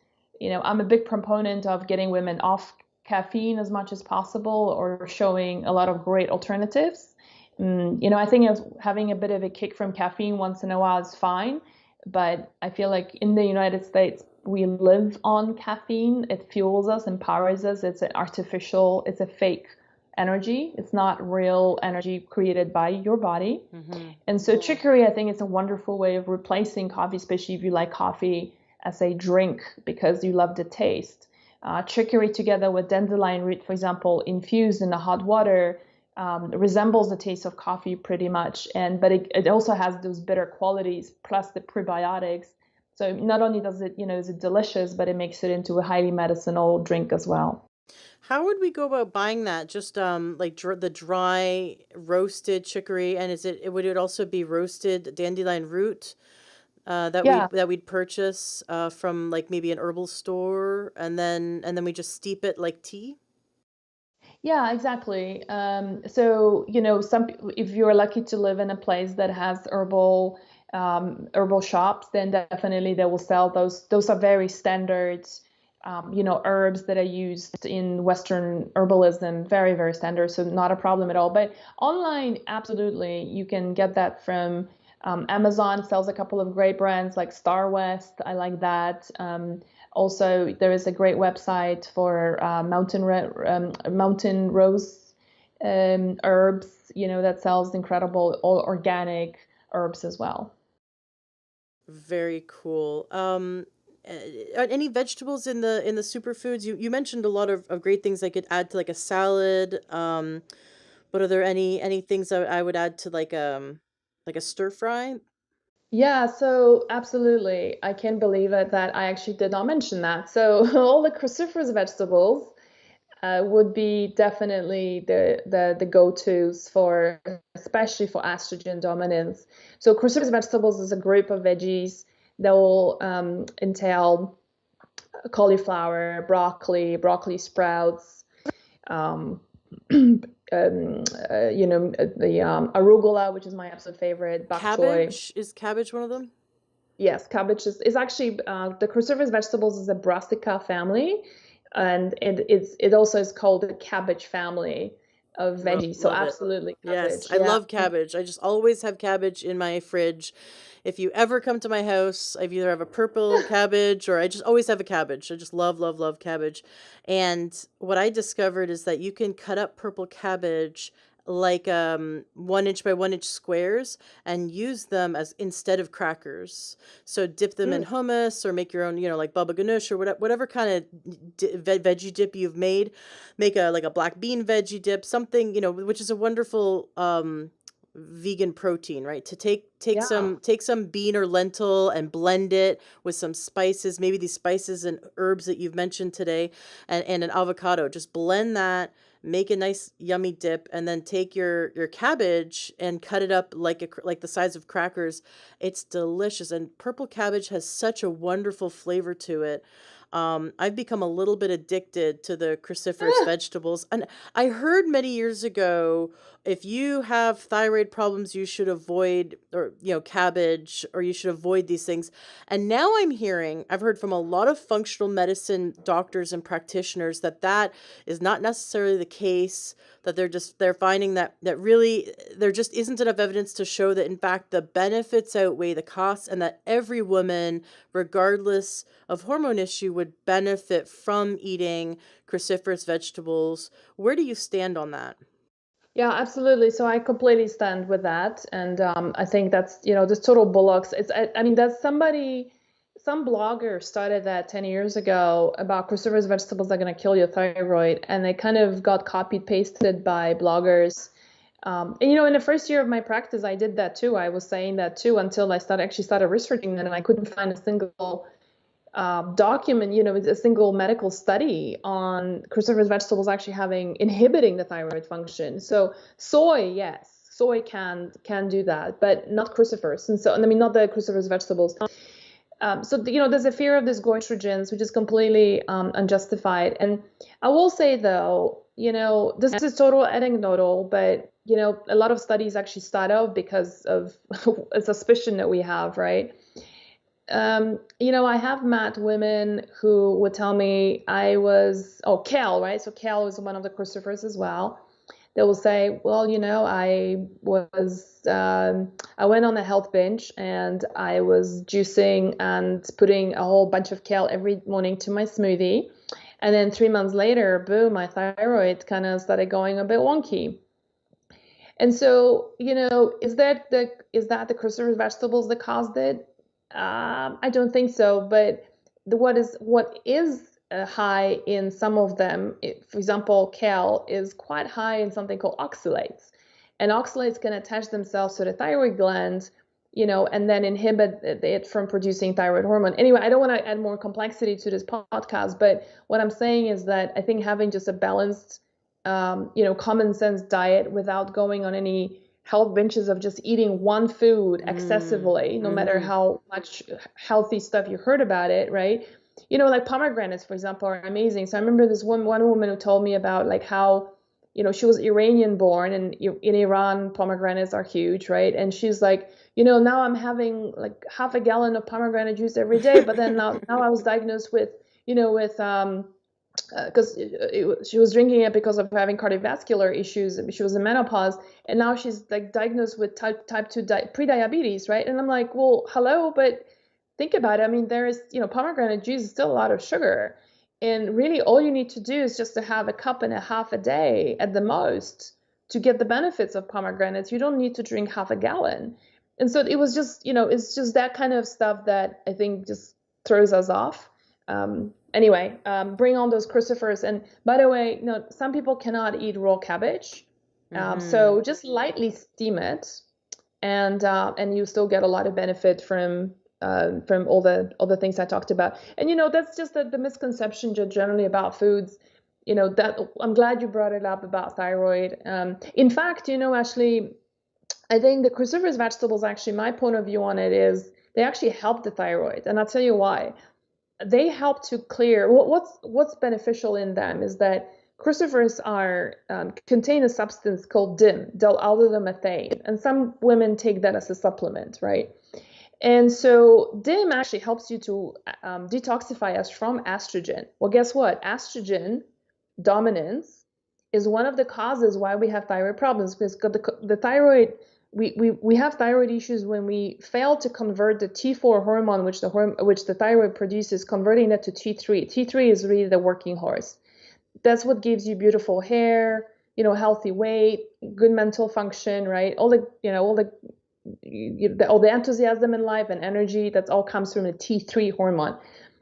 I'm a big proponent of getting women off caffeine as much as possible, or showing a lot of great alternatives. I think having a bit of a kick from caffeine once in a while is fine, but I feel like in the United States, we live on caffeine. It fuels us, empowers us. It's an artificial, it's a fake energy. It's not real energy created by your body. Mm-hmm. And so chicory, I think it's a wonderful way of replacing coffee, especially if you like coffee as a drink because you love the taste. Chicory together with dandelion root, for example, infused in the hot water, resembles the taste of coffee pretty much. But it also has those bitter qualities plus the prebiotics. So not only does it, is it delicious, but it makes it into a highly medicinal drink as well. How would we go about buying that? Just like the dry roasted chicory, and would it also be roasted dandelion root that Yeah, we'd purchase from like maybe an herbal store, and then we just steep it like tea? yeah, exactly. So, if you're lucky to live in a place that has herbal shops, then definitely they will sell those. Those are very standard, herbs that are used in Western herbalism, very, very standard. So not a problem at all. But online, absolutely, you can get that from Amazon sells a couple of great brands like Star West. I like that. Also, there is a great website for mountain rose herbs, that sells incredible organic herbs as well. Very cool. Are any vegetables in the superfoods? You mentioned a lot of great things I could add to like a salad. But are there any things that I would add to like a stir fry? Yeah, so absolutely. I can't believe it that I actually did not mention that. So all the cruciferous vegetables would be definitely the go-tos for, especially for estrogen dominance. So cruciferous vegetables is a group of veggies that will entail cauliflower, broccoli sprouts, um, the arugula, which is my absolute favorite, bok choy. Cabbage? Is cabbage one of them? Yes, cabbage is actually the cruciferous vegetables is a brassica family, and it also is called the cabbage family of veggies. So Love it. absolutely Yes, cabbage. I Yeah. love cabbage. I just always have cabbage in my fridge. If you ever come to my house, I either have a purple cabbage or I just always have a cabbage. I just love, love, love cabbage. And what I discovered is that you can cut up purple cabbage like 1 inch by 1 inch squares and use them as instead of crackers. So dip them in Mm, hummus or make your own, like baba ganoush or whatever kind of veggie dip you've made. Make a like a black bean veggie dip, something, which is a wonderful vegan protein, right? To take yeah. some bean or lentil and blend it with some spices, maybe these spices and herbs that you've mentioned today, and an avocado. Just blend that, make a nice yummy dip, and then take your cabbage and cut it up like the size of crackers. It's delicious, and purple cabbage has such a wonderful flavor to it. I've become a little bit addicted to the cruciferous vegetables. And I heard many years ago, if you have thyroid problems, you should avoid, or, cabbage, or you should avoid these things. And now I've heard from a lot of functional medicine doctors and practitioners that is not necessarily the case, that they're finding that really there just isn't enough evidence to show that in fact the benefits outweigh the costs, and that every woman, regardless of hormone issue, would benefit from eating cruciferous vegetables. Where do you stand on that? Yeah, absolutely. So I completely stand with that, and I think that's this total bullocks. I mean that's some blogger started that 10 years ago about cruciferous vegetables are going to kill your thyroid, and they kind of got copied pasted by bloggers. And in the first year of my practice, I did that too. I was saying that too until I started researching that, and I couldn't find a single document, with a single medical study on cruciferous vegetables actually inhibiting the thyroid function. So soy, yes, soy can do that, but not cruciferous. And so, I mean, not the cruciferous vegetables. So there's a fear of these goitrogens, which is completely unjustified. And I will say though, this is total anecdotal, but a lot of studies actually start out because of a suspicion that we have, right? I have met women who would tell me kale, right? So kale is one of the crucifers as well. They will say, well, I went on a health binge and I was juicing and putting a whole bunch of kale every morning to my smoothie. And then 3 months later, boom, my thyroid kind of started going a bit wonky. And so, is that the cruciferous vegetables that caused it? I don't think so. But what is high in some of them, for example, kale is quite high in something called oxalates, and oxalates can attach themselves to the thyroid gland, and then inhibit it from producing thyroid hormone. Anyway, I don't want to add more complexity to this podcast, but what I'm saying is that I think having just a balanced common sense diet without going on any health benches of just eating one food excessively, no matter Mm-hmm. how much healthy stuff you heard about it, right? Like pomegranates, for example, are amazing. So I remember this one woman who told me about like how, she was Iranian born, and in Iran, pomegranates are huge, right? And she's like, now I'm having like half a gallon of pomegranate juice every day, but then now I was diagnosed with because she was drinking it because of having cardiovascular issues. She was in menopause, and now she's like diagnosed with type 2 pre-diabetes, right? And I'm like, well, hello, but think about it. I mean, there is, pomegranate juice is still a lot of sugar, and really all you need to do is just to have a cup and a half a day at the most to get the benefits of pomegranates. You don't need to drink half a gallon. And so it was just, it's just that kind of stuff that I think just throws us off. Anyway, bring on those crucifers. And by the way, some people cannot eat raw cabbage, Mm-hmm. so just lightly steam it, and you still get a lot of benefit from all the things I talked about. And that's just the misconception generally about foods. That I'm glad you brought it up about thyroid. In fact, Ashley, I think the cruciferous vegetables, actually, my point of view on it is they actually help the thyroid, and I'll tell you why. They help to clear what's beneficial in them is that crucifers are contain a substance called DIM, dilaldehydromethanes, and some women take that as a supplement, right? And so DIM actually helps you to detoxify us from estrogen. Well, guess what? Estrogen dominance is one of the causes why we have thyroid problems, because the thyroid, we have thyroid issues when we fail to convert the T4 hormone, which the thyroid produces, converting that to T3. T3 is really the working horse. That's what gives you beautiful hair, healthy weight, good mental function, right? All the enthusiasm in life and energy, that all comes from the T3 hormone.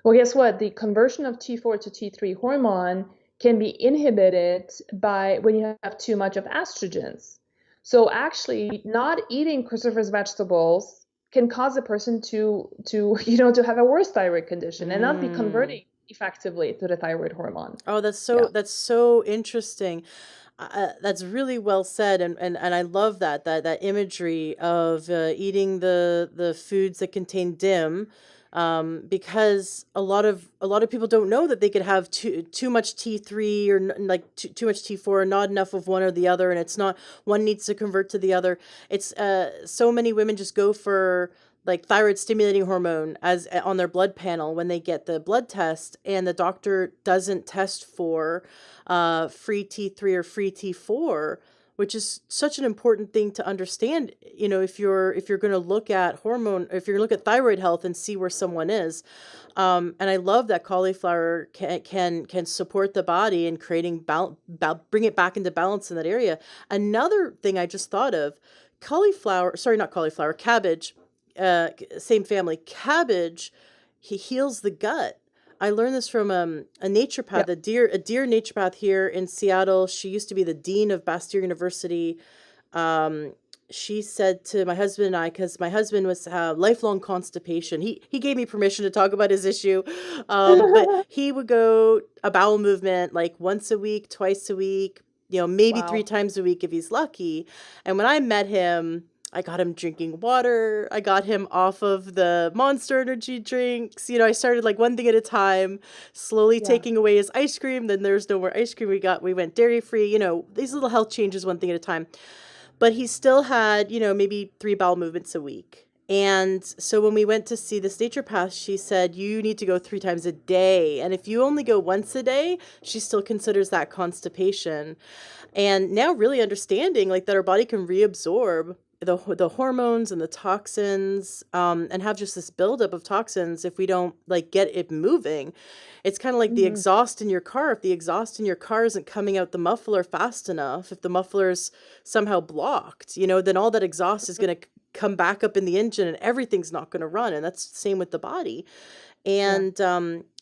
Well, guess what? The conversion of T4 to T3 hormone can be inhibited by when you have too much of estrogens. So actually, not eating cruciferous vegetables can cause a person to have a worse thyroid condition and not be Mm. converting effectively to the thyroid hormone. Oh, Yeah. that's so interesting. That's really well said, and I love that imagery of eating the foods that contain DIM, because a lot of people don't know that they could have too much T3 or like too much T4, not enough of one or the other, and it's not one needs to convert to the other. It's so many women just go for like thyroid stimulating hormone as on their blood panel when they get the blood test, and the doctor doesn't test for free T3 or free T4, which is such an important thing to understand. If you're going to look at if you're going to look at thyroid health and see where someone is. And I love that cauliflower can support the body in creating bring it back into balance in that area. Another thing I just thought of, cauliflower, sorry, not cauliflower, cabbage, same family, cabbage, he heals the gut. I learned this from a naturopath, Yeah. a dear naturopath here in Seattle. She used to be the dean of Bastyr University. Um, she said to my husband and I, because my husband was lifelong constipation. He gave me permission to talk about his issue, but he would go a bowel movement like once a week, twice a week, maybe three Wow. times a week if he's lucky. And when I met him, I got him drinking water. I got him off of the Monster Energy drinks. I started like one thing at a time, slowly Yeah. taking away his ice cream. Then there's no more ice cream. We went dairy free. These little health changes one thing at a time. But he still had, maybe 3 bowel movements a week. And so when we went to see this naturopath, she said, you need to go 3 times a day. And if you only go once a day, she still considers that constipation. And now really understanding like that our body can reabsorb the hormones and the toxins, and have just this buildup of toxins if we don't like get it moving. It's kind of like the Hmm. exhaust in your car. If the exhaust in your car isn't coming out the muffler fast enough, if the muffler's somehow blocked, then all that exhaust is going to come back up in the engine and everything's not going to run. And that's the same with the body. Yeah.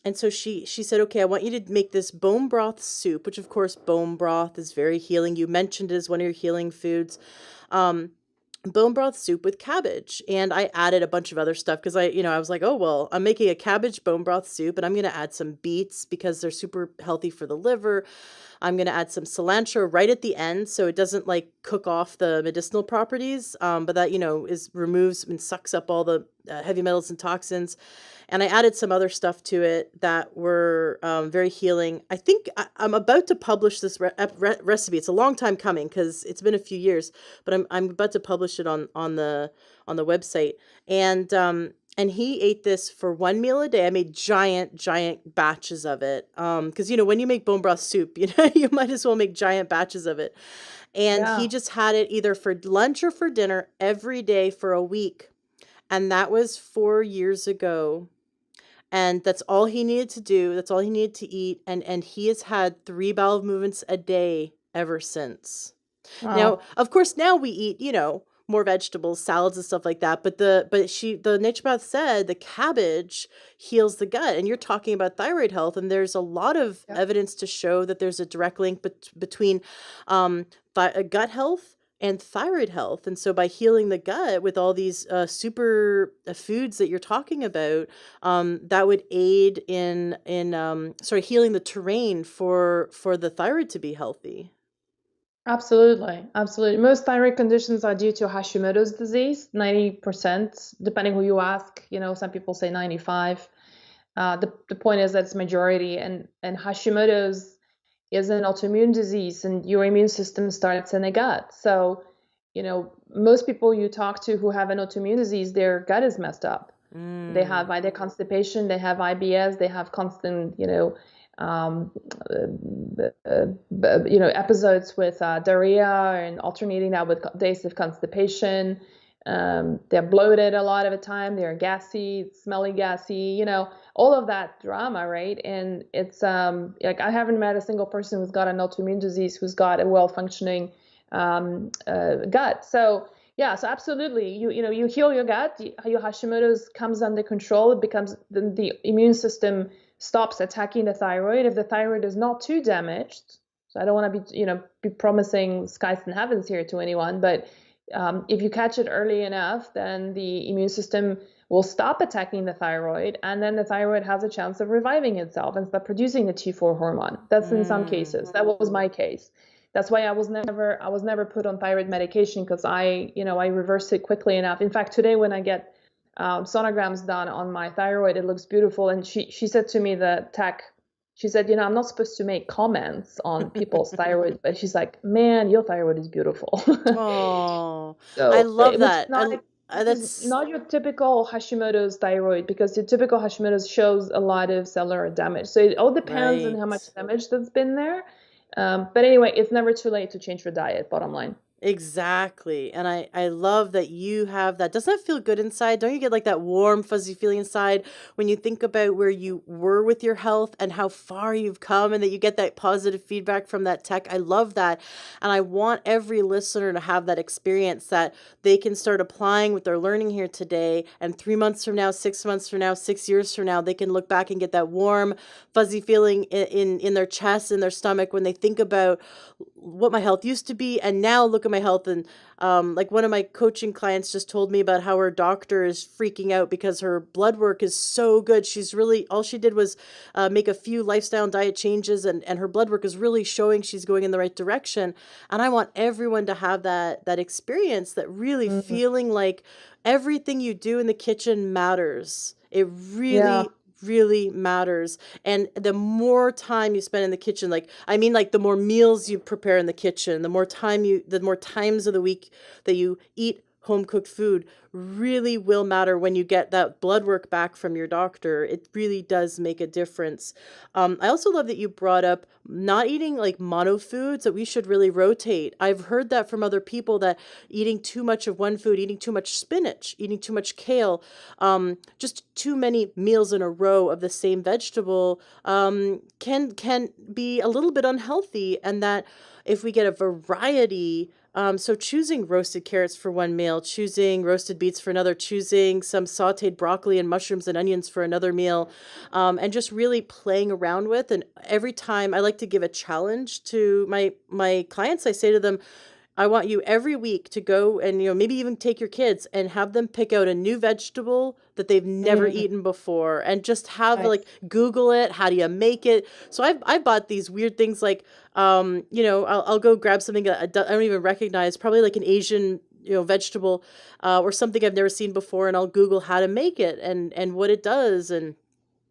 And so she said, okay, I want you to make this bone broth soup, which of course bone broth is very healing. You mentioned it as one of your healing foods. Um, Bone broth soup with cabbage. And I added a bunch of other stuff because I was like, oh, well, I'm making a cabbage bone broth soup and I'm going to add some beets because they're super healthy for the liver. I'm going to add some cilantro right at the end so it doesn't like cook off the medicinal properties, but that, is removes and sucks up all the heavy metals and toxins. And I added some other stuff to it that were very healing. I think I'm about to publish this recipe. It's a long time coming because it's been a few years, but I'm about to publish it on the website. And he ate this for 1 meal a day. I made giant batches of it. Because when you make bone broth soup, you might as well make giant batches of it. And he Yeah. just had it either for lunch or for dinner every day for a week. And that was 4 years ago. And that's all he needed to do. That's all he needed to eat. And he has had 3 bowel movements a day ever since. Now, Wow. of course, now we eat, more vegetables, salads and stuff like that. But the naturopath said the cabbage heals the gut. And you're talking about thyroid health, and there's a lot of Yeah. evidence to show that there's a direct link between um, gut health and thyroid health. And so by healing the gut with all these super foods that you're talking about, that would aid in healing the terrain for the thyroid to be healthy. Absolutely. Absolutely. Most thyroid conditions are due to Hashimoto's disease, 90%, depending who you ask. Some people say 95. The point is that it's majority, and Hashimoto's is an autoimmune disease, and your immune system starts in the gut. So, most people you talk to who have an autoimmune disease, their gut is messed up. They have Mm. either constipation, they have IBS, they have constant, um, episodes with diarrhea, and alternating that with days of constipation. They're bloated a lot of the time. They're gassy, smelly gassy, all of that drama, right? And it's like I haven't met a single person who's got an autoimmune disease who's got a well-functioning gut. So yeah, so absolutely, you heal your gut, your Hashimoto's comes under control. It becomes the immune system stops attacking the thyroid. If the thyroid is not too damaged, so I don't want to be promising skies and heavens here to anyone, but if you catch it early enough, then the immune system will stop attacking the thyroid, and then the thyroid has a chance of reviving itself and start producing the T4 hormone. That's in some Mm. cases. That was my case. That's why I was never put on thyroid medication, because I reversed it quickly enough. In fact, today when I get sonograms done on my thyroid, it looks beautiful. And she said to me, the tech, she said, I'm not supposed to make comments on people's thyroid, but she's like, man, your thyroid is beautiful. Oh, I So, love which is that. not which is That's not your typical Hashimoto's thyroid, because your typical Hashimoto's shows a lot of cellular damage. So it all depends on how right. much damage that's been there. But anyway, it's never too late to change your diet, bottom line. Exactly. And I love that you have that. Doesn't that feel good inside? Don't you get like that warm, fuzzy feeling inside when you think about where you were with your health and how far you've come, and that you get that positive feedback from that tech? I love that. And I want every listener to have that experience that they can start applying what they're learning here today. And 3 months from now, 6 months from now, 6 years from now, they can look back and get that warm, fuzzy feeling in their chest, in their stomach when they think about what my health used to be and now look at my health. And like one of my coaching clients just told me about how her doctor is freaking out because her blood work is so good. She's really, all she did was make a few lifestyle and diet changes, and her blood work is really showing she's going in the right direction. And I want everyone to have that experience, that really Mhm. feeling like everything you do in the kitchen matters. It Yeah. really matters. And the more time you spend in the kitchen, like the more meals you prepare in the kitchen, the more times of the week that you eat home cooked food really will matter when you get that blood work back from your doctor. It really does make a difference. I also love that you brought up not eating like mono foods, that we should really rotate. I've heard that from other people, that eating too much of one food, eating too much spinach, eating too much kale, just too many meals in a row of the same vegetable, can be a little bit unhealthy, and that if we get a variety, so choosing roasted carrots for one meal, choosing roasted beets for another, choosing some sautéed broccoli and mushrooms and onions for another meal, and just really playing around with. And every time, I like to give a challenge to my clients. I say to them, I want you every week to go and, maybe even take your kids and have them pick out a new vegetable that they've never Mm, eaten before, and just have like nice. Google it. How do you make it? So I've bought these weird things like, I'll go grab something that I don't even recognize, probably like an Asian, vegetable, or something I've never seen before, and I'll Google how to make it and what it does. And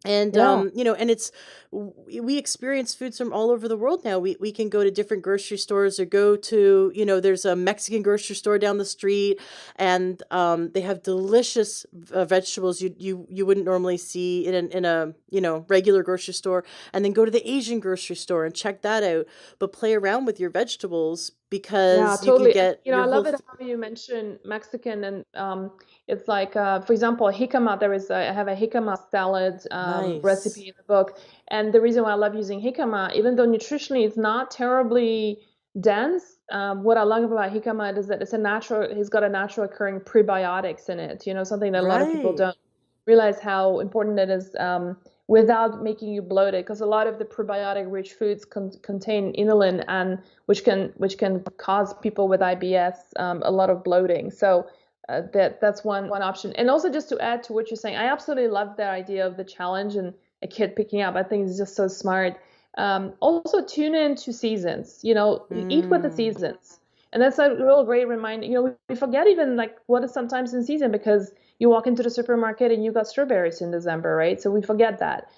Yeah. and we experience foods from all over the world now. We can go to different grocery stores, or go to, there's a Mexican grocery store down the street, and they have delicious vegetables you wouldn't normally see in a regular grocery store. And then go to the Asian grocery store and check that out. But play around with your vegetables, Yeah, because you can totally. And get I your love whole it how you mention Mexican, and it's like for example, jicama. I have a jicama salad nice. recipe in the book, and the reason why I love using jicama, even though nutritionally it's not terribly dense, what I love about jicama is that it's got a natural occurring prebiotics in it. Something that a lot of people Right. don't realize how important it is. Without making you bloated, because a lot of the probiotic rich foods contain inulin, and which can cause people with IBS a lot of bloating. So that's one option. And also, just to add to what you're saying, I absolutely love the idea of the challenge and a kid picking up. I think it's just so smart. Also, tune into seasons. Eat with the Mm, seasons, and that's a real great reminder. We forget even like what is sometimes in season, because you walk into the supermarket and you got strawberries in December, right? So we forget that.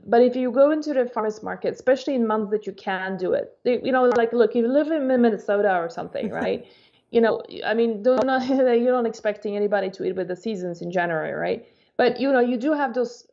But if you go into the farmers market, especially in months that you can do it, like look, if you live in Minnesota or something, right? I mean, don't not, you're not expecting anybody to eat with the seasons in January, right? But you do have those,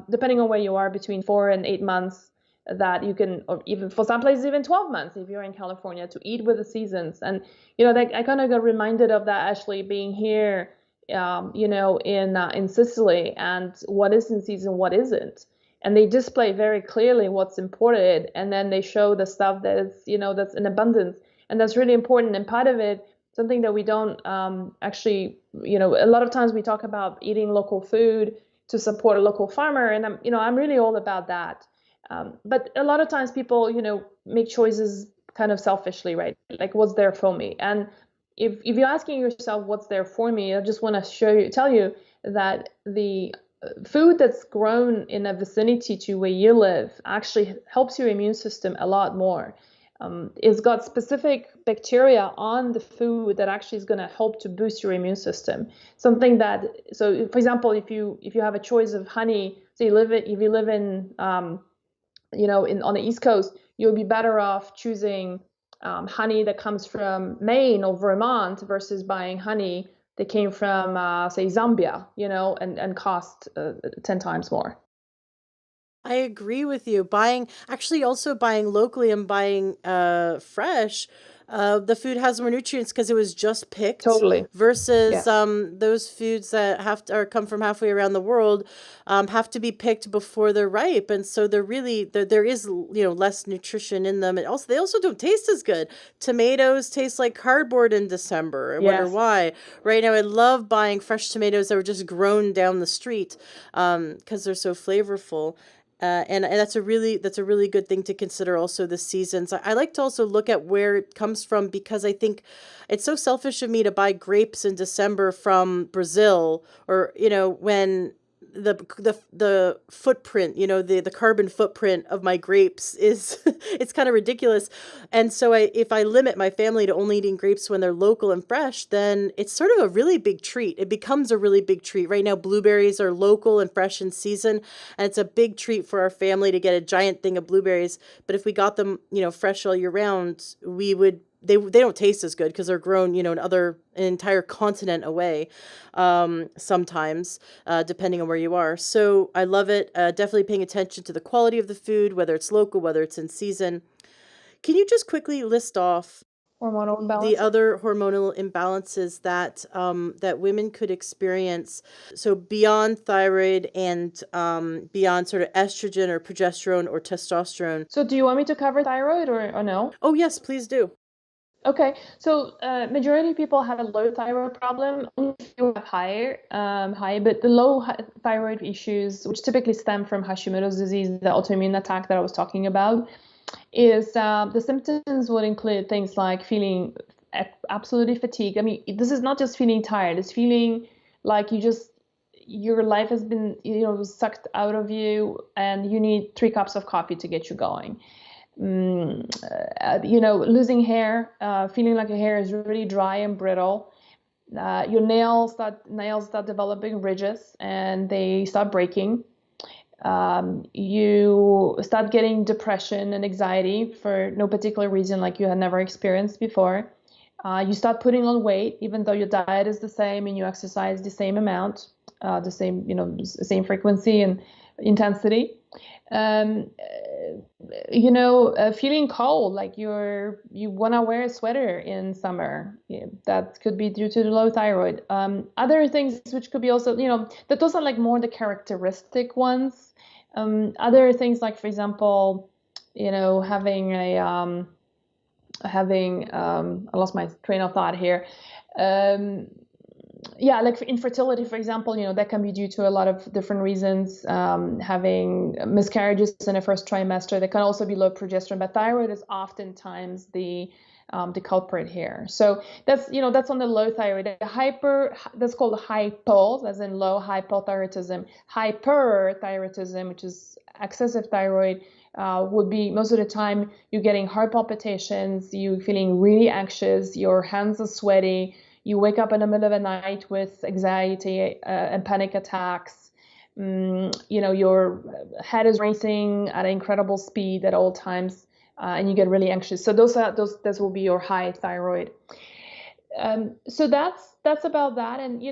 depending on where you are, between 4 and 8 months that you can, or even for some places, even 12 months if you're in California, to eat with the seasons. And I kind of got reminded of that actually being here, in Sicily, and what is in season, what isn't, and they display very clearly what's imported, and then they show the stuff that is, that's in abundance, and that's really important. And part of it, something that we don't actually, a lot of times we talk about eating local food to support a local farmer, and I'm really all about that. But a lot of times people, make choices kind of selfishly, right? Like what's there for me, and if you're asking yourself what's there for me, I just want to tell you that the food that's grown in a vicinity to where you live actually helps your immune system a lot more. It's got specific bacteria on the food that actually is going to help to boost your immune system. Something that, so for example, if you have a choice of honey, so if you live in on the East Coast, you'll be better off choosing honey that comes from Maine or Vermont versus buying honey that came from, say, Zambia, and cost 10 times more. I agree with you. Actually, also buying locally and buying fresh, the food has more nutrients because it was just picked, Totally. versus Yes. those foods that have to, or come from halfway around the world, have to be picked before they're ripe, and so there is, less nutrition in them, and also they also don't taste as good. Tomatoes taste like cardboard in December. I wonder Yes. why. Right now, I love buying fresh tomatoes that were just grown down the street, because they're so flavorful. And that's a really good thing to consider, also the seasons. I like to also look at where it comes from, because I think it's so selfish of me to buy grapes in December from Brazil, or when the footprint, the carbon footprint of my grapes is it's kind of ridiculous. And so if I limit my family to only eating grapes when they're local and fresh, then it's sort of a really big treat. It becomes a really big treat. Right now, blueberries are local and fresh in season, and it's a big treat for our family to get a giant thing of blueberries. But if we got them, fresh all year round, we would they don't taste as good because they're grown, you know, an entire continent away, sometimes, depending on where you are. So I love it. Definitely paying attention to the quality of the food, whether it's local, whether it's in season. Can you just quickly list off Hormonal the imbalance. other hormonal imbalances that that women could experience? So beyond thyroid and beyond sort of estrogen or progesterone or testosterone. So do you want me to cover thyroid or no? Oh yes, please do. Okay, so majority of people have a low thyroid problem. Only a few have high, but the thyroid issues, which typically stem from Hashimoto's disease, the autoimmune attack that I was talking about, is the symptoms would include things like feeling absolutely fatigued. I mean, this is not just feeling tired; it's feeling like your life has been, sucked out of you, and you need 3 cups of coffee to get you going. Losing hair, feeling like your hair is really dry and brittle. Your nails start developing ridges and they start breaking. You start getting depression and anxiety for no particular reason, like you had never experienced before. You start putting on weight, even though your diet is the same and you exercise the same amount, same frequency and intensity. Um, Feeling cold, like you want to wear a sweater in summer. Yeah, that could be due to the low thyroid. Other things which could be also, that those are like more the characteristic ones. Other things like, for example, I lost my train of thought here. Um, yeah, like for infertility, for example, that can be due to a lot of different reasons. Having miscarriages in the first trimester, that can also be low progesterone, but thyroid is oftentimes the culprit here. So that's on the low thyroid. That's called hypo, as in low hypothyroidism. Hyperthyroidism, which is excessive thyroid, would be most of the time you're getting heart palpitations, you feeling really anxious, your hands are sweaty, you wake up in the middle of the night with anxiety and panic attacks. Your head is racing at an incredible speed at all times, and you get really anxious. So those will be your high thyroid. So that's about that. And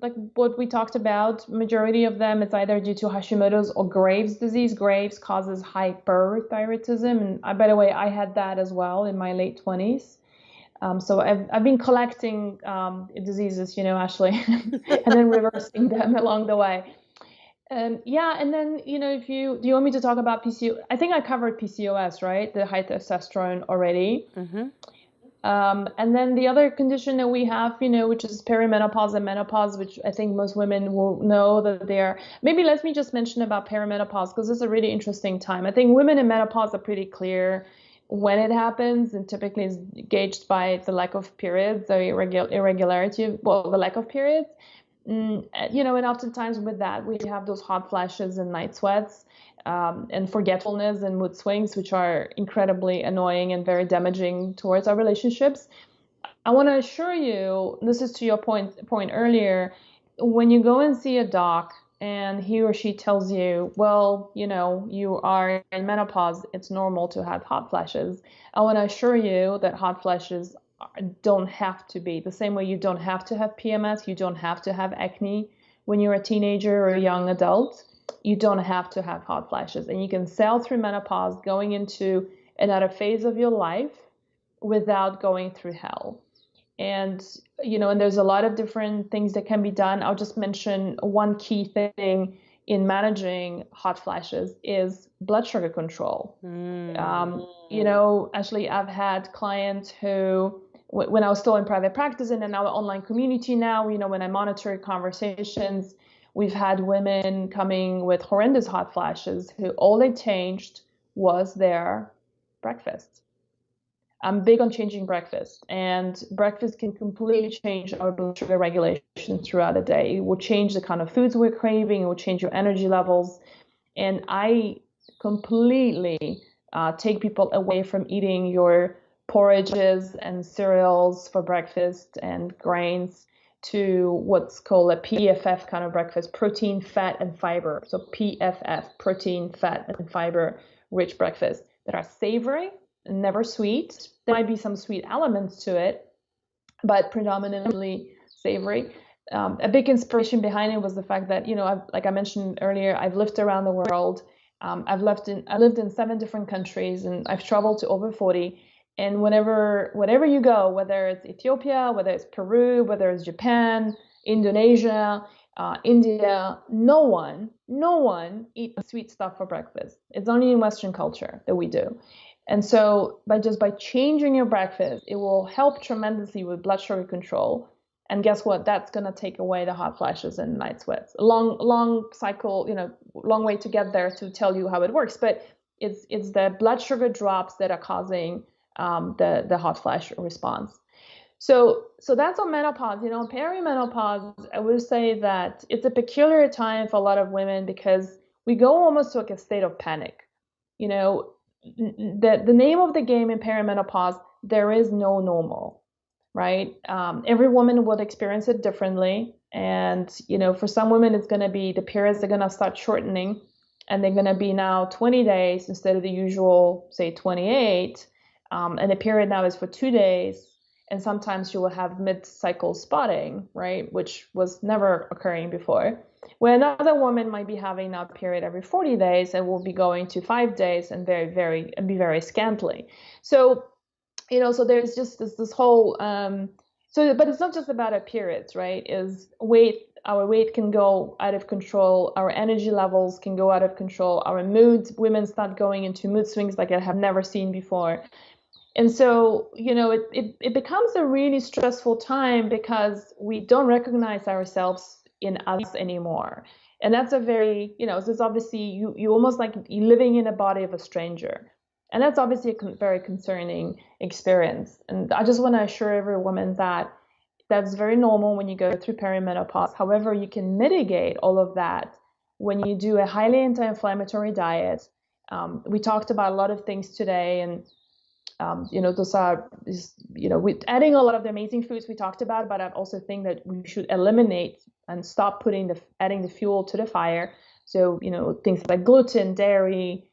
like what we talked about, majority of them, it's either due to Hashimoto's or Graves' disease. Graves causes hyperthyroidism, and by the way, I had that as well in my late 20s. So I've been collecting diseases, Ashley, and then reversing them along the way. Yeah, and then if do you want me to talk about PCO? I think I covered PCOS, right? The high testosterone already. Mm-hmm. And then the other condition that we have, which is perimenopause and menopause, which I think most women will know that they are. Maybe let me just mention about perimenopause because it's a really interesting time. I think women in menopause are pretty clear when it happens, and typically is gauged by the lack of periods, the irregularity, well, the lack of periods. And oftentimes with that, we have those hot flashes and night sweats, and forgetfulness and mood swings, which are incredibly annoying and very damaging towards our relationships. I want to assure you, this is to your point earlier, when you go and see a doc and he or she tells you, well, you are in menopause, it's normal to have hot flashes. I want to assure you that hot flashes don't have to be the same way you don't have to have PMS, you don't have to have acne when you're a teenager or a young adult. You don't have to have hot flashes, and you can sail through menopause going into another phase of your life without going through hell. And there's a lot of different things that can be done. I'll just mention one key thing in managing hot flashes is blood sugar control. Actually, I've had clients who, when I was still in private practice and in our online community now, when I monitor conversations, we've had women coming with horrendous hot flashes who all they changed was their breakfast. I'm big on changing breakfast, and breakfast can completely change our blood sugar regulation throughout the day. It will change the kind of foods we're craving, it will change your energy levels. And I completely take people away from eating your porridges and cereals for breakfast and grains to what's called a PFF kind of breakfast, protein, fat, and fiber. So PFF, protein, fat, and fiber rich breakfast that are savory, never sweet. There might be some sweet elements to it, but predominantly savory. A big inspiration behind it was the fact that, like I mentioned earlier, I've lived around the world. I lived in 7 different countries, and I've traveled to over 40. And wherever you go, whether it's Ethiopia, whether it's Peru, whether it's Japan, Indonesia, India, no one eats sweet stuff for breakfast. It's only in Western culture that we do. And so by changing your breakfast, it will help tremendously with blood sugar control. And guess what? That's going to take away the hot flashes and night sweats. A long cycle, long way to get there to tell you how it works. But it's the blood sugar drops that are causing the hot flash response. So that's on menopause. Perimenopause, I would say that it's a peculiar time for a lot of women because we go almost to like a state of panic. You know, the name of the game in perimenopause, there is no normal, right? Every woman will experience it differently. And, for some women, it's going to be the periods are going to start shortening and they're going to be now 20 days instead of the usual, say, 28. And the period now is for 2 days. And sometimes you will have mid-cycle spotting, right, which was never occurring before. Where another woman might be having now a period every 40 days and will be going to 5 days and be very scantily. So, so there's just this whole but it's not just about our periods, right? Our weight can go out of control, our energy levels can go out of control, our moods, women start going into mood swings like I have never seen before. And so, it becomes a really stressful time because we don't recognize ourselves in us anymore. And that's a very, this obviously you almost like you're living in a body of a stranger. And that's obviously a very concerning experience. And I just want to assure every woman that that's very normal when you go through perimenopause. However, you can mitigate all of that when you do a highly anti-inflammatory diet. We talked about a lot of things today, and those are, with adding a lot of the amazing foods we talked about, but I also think that we should eliminate and stop adding the fuel to the fire. So, things like gluten, dairy,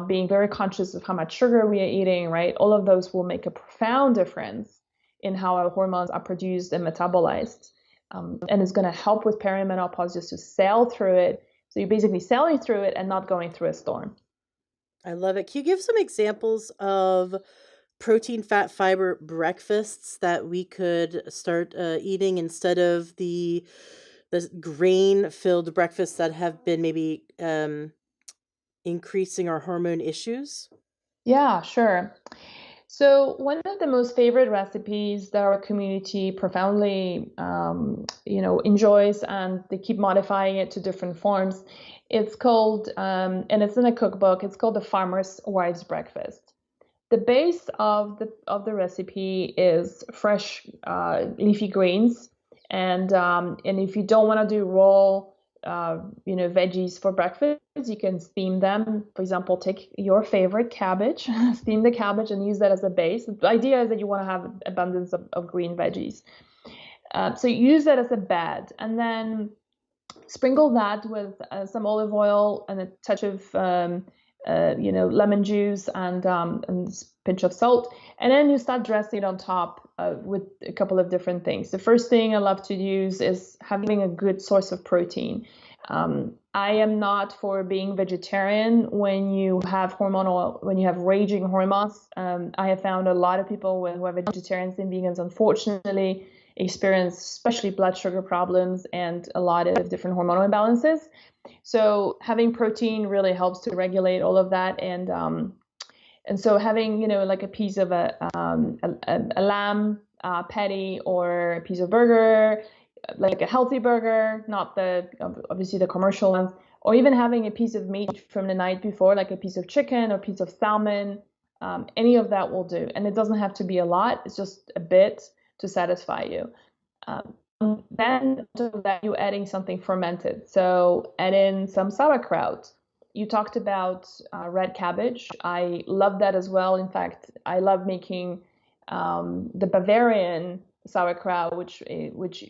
being very conscious of how much sugar we are eating, right? All of those will make a profound difference in how our hormones are produced and metabolized. And it's going to help with perimenopause just to sail through it. So you're basically sailing through it and not going through a storm. I love it. Can you give some examples of protein, fat, fiber breakfasts that we could start eating instead of the grain-filled breakfasts that have been maybe increasing our hormone issues? Yeah, sure. So one of the most favorite recipes that our community profoundly, enjoys, and they keep modifying it to different forms. It's called, and it's in a cookbook. It's called the Farmer's Wife's Breakfast. The base of the recipe is fresh leafy greens, and if you don't want to do raw veggies for breakfast, you can steam them. For example, take your favorite cabbage, steam the cabbage and use that as a base. The idea is that you want to have abundance of green veggies. So use that as a bed, and then sprinkle that with some olive oil and a touch of lemon juice and a pinch of salt, and then you start dressing it on top with a couple of different things. The first thing I love to use is having a good source of protein. I am not for being vegetarian when you have raging hormones. I have found a lot of people who are vegetarians and vegans, unfortunately, experience especially blood sugar problems and a lot of different hormonal imbalances. So having protein really helps to regulate all of that, and so having like a piece of a lamb patty or a piece of burger, like a healthy burger, not obviously the commercial ones, or even having a piece of meat from the night before, like a piece of chicken or a piece of salmon, any of that will do. And it doesn't have to be a lot; it's just a bit to satisfy you. Then to that, you're adding something fermented. So add in some sauerkraut. You talked about red cabbage. I love that as well. In fact, I love making the Bavarian sauerkraut, which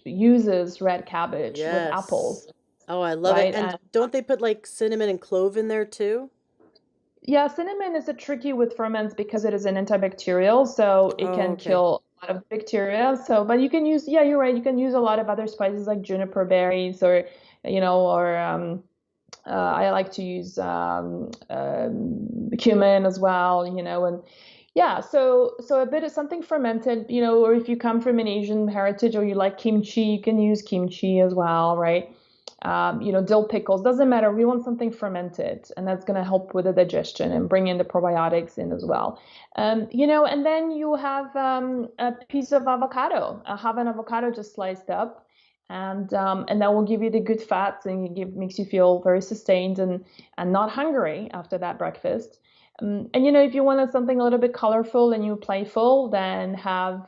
uses red cabbage with apples. Oh, I love it. Right? And don't they put like cinnamon and clove in there too? Yeah, cinnamon is a tricky with ferments because it is an antibacterial, so it Oh, can okay. kill a lot of bacteria. So, but you can use, yeah, you're right. You can use a lot of other spices like juniper berries or, or I like to use cumin as well, and yeah, so a bit of something fermented, or if you come from an Asian heritage or you like kimchi, you can use kimchi as well, right? Dill pickles, doesn't matter. We want something fermented, and that's going to help with the digestion and bring in the probiotics in as well. And then you have a piece of avocado. Have an avocado just sliced up, and that will give you the good fats and makes you feel very sustained and not hungry after that breakfast. And if you wanted something a little bit colorful and you playful, then have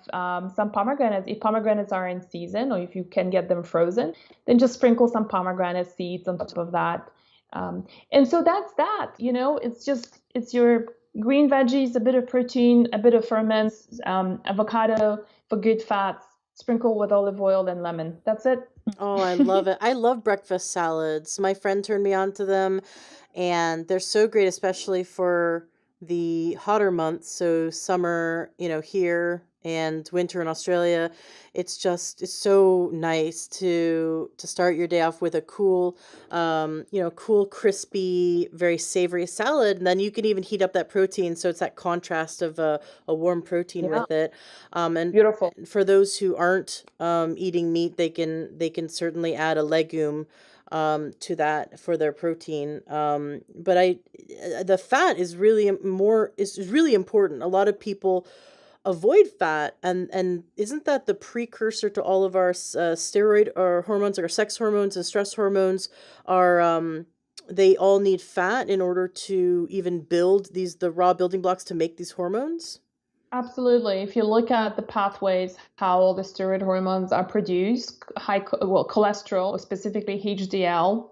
some pomegranates. If pomegranates are in season, or if you can get them frozen, then just sprinkle some pomegranate seeds on top of that. And so that's that. It's your green veggies, a bit of protein, a bit of ferments, avocado for good fats, sprinkle with olive oil and lemon. That's it. Oh, I love it. I love breakfast salads. My friend turned me on to them, and they're so great, especially for the hotter months. So summer, here and winter in Australia. It's so nice to start your day off with a cool, crispy, very savory salad, and then you can even heat up that protein. So it's that contrast of a warm protein Yeah, with it. And beautiful. for those who aren't eating meat, they can certainly add a legume to that for their protein. But the fat is really important. A lot of people avoid fat, and isn't that the precursor to all of our steroid or hormones, like our sex hormones and stress hormones are they all need fat in order to even build the raw building blocks to make these hormones? Absolutely. If you look at the pathways, how all the steroid hormones are produced, cholesterol, specifically HDL,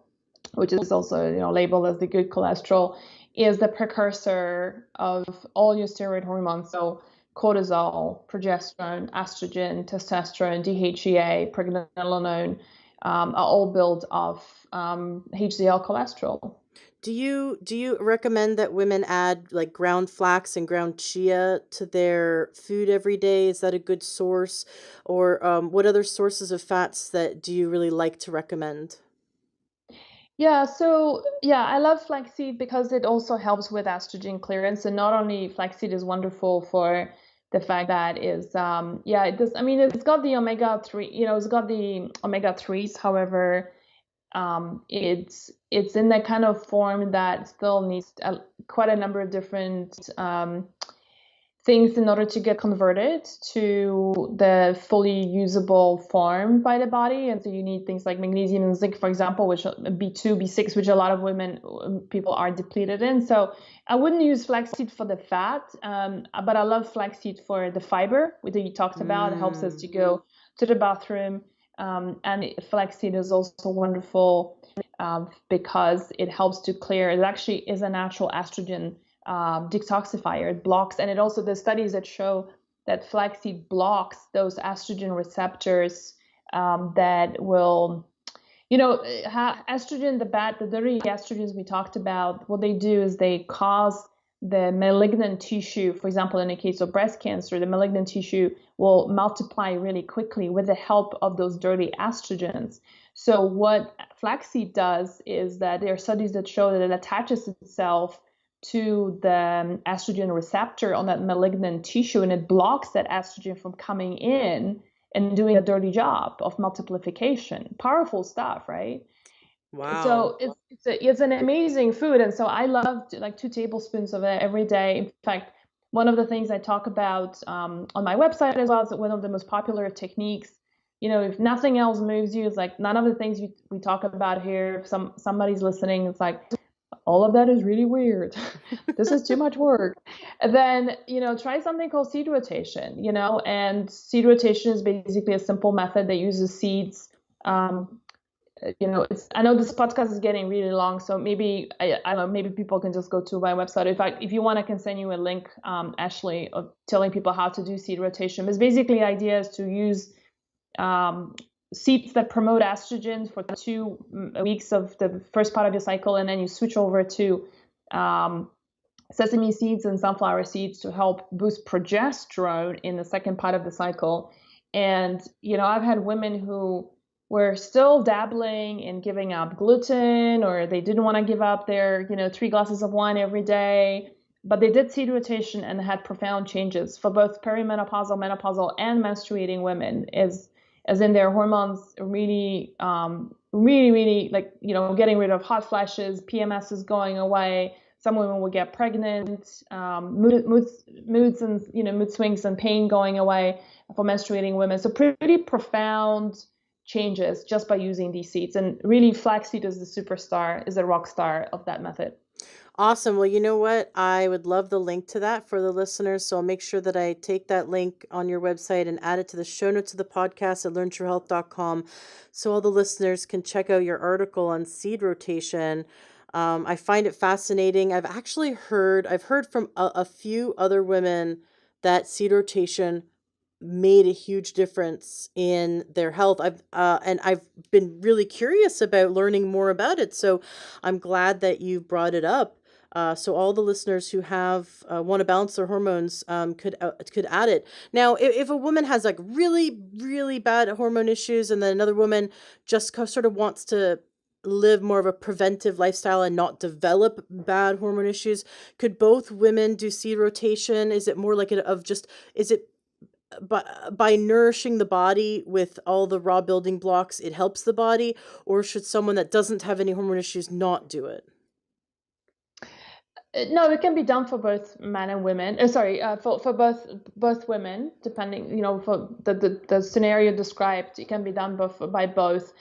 which is also, labeled as the good cholesterol, is the precursor of all your steroid hormones. So cortisol, progesterone, estrogen, testosterone, DHEA, pregnenolone, are all built of HDL cholesterol. Do you recommend that women add like ground flax and ground chia to their food every day? Is that a good source? Or what other sources of fats that do you really like to recommend? Yeah, so yeah, I love flaxseed because it also helps with estrogen clearance. And not only flaxseed is wonderful for the fact that is yeah, it does, I mean, it's got the omega 3, it's got the omega 3s. However, it's in that kind of form that still needs quite a number of different things in order to get converted to the fully usable form by the body. And so you need things like magnesium and zinc, for example, which B2, B6, which a lot of people are depleted in. So I wouldn't use flaxseed for the fat, but I love flaxseed for the fiber, which you talked about. It helps us Mm. to go to the bathroom. And flaxseed is also wonderful because it helps to clear. It actually is a natural estrogen detoxifier. It blocks, and it also, the studies that show that flaxseed blocks those estrogen receptors that will, estrogen, the dirty estrogens we talked about. What they do is they cause the malignant tissue. For example, in the case of breast cancer, the malignant tissue will multiply really quickly with the help of those dirty estrogens. So what flaxseed does is that there are studies that show that it attaches itself to the estrogen receptor on that malignant tissue, and it blocks that estrogen from coming in and doing a dirty job of multiplication. Powerful stuff, right? Wow. So it's an amazing food, and so I love like 2 tablespoons of it every day. In fact, one of the things I talk about on my website as well is one of the most popular techniques. If nothing else moves you, it's like none of the things we talk about here. If somebody's listening, it's like all of that is really weird. This is too much work. And then, try something called seed rotation, and seed rotation is basically a simple method that uses seeds. Um, I know this podcast is getting really long, so maybe, I don't know, maybe people can just go to my website. If you want, I can send you a link, Ashley, of telling people how to do seed rotation. But basically, the idea is to use um, seeds that promote estrogen for 2 weeks of the first part of your cycle, and then you switch over to um, sesame seeds and sunflower seeds to help boost progesterone in the second part of the cycle. And, I've had women who were still dabbling in giving up gluten, or they didn't want to give up their, 3 glasses of wine every day, but they did seed rotation and had profound changes for both perimenopausal, menopausal, and menstruating women, as in their hormones really, really, like, getting rid of hot flashes, PMS is going away. Some women will get pregnant, moods and mood swings and pain going away for menstruating women. So pretty profound changes just by using these seeds. And really, flaxseed is the superstar, is a rock star of that method. Awesome. Well, you know what? I would love the link to that for the listeners. So I'll make sure that I take that link on your website and add it to the show notes of the podcast at learntruehealth.com so all the listeners can check out your article on seed rotation. I find it fascinating. I've heard from a few other women that seed rotation made a huge difference in their health. I've been really curious about learning more about it. So I'm glad that you brought it up. So all the listeners who have want to balance their hormones could add it. Now, if a woman has like really, really bad hormone issues, and then another woman just sort of wants to live more of a preventive lifestyle and not develop bad hormone issues, could both women do seed rotation? Is it more like is it by nourishing the body with all the raw building blocks, it helps the body, or should someone that doesn't have any hormone issues not do it? No, it can be done for both men and women. For both women, depending, for the scenario described, it can be done by both.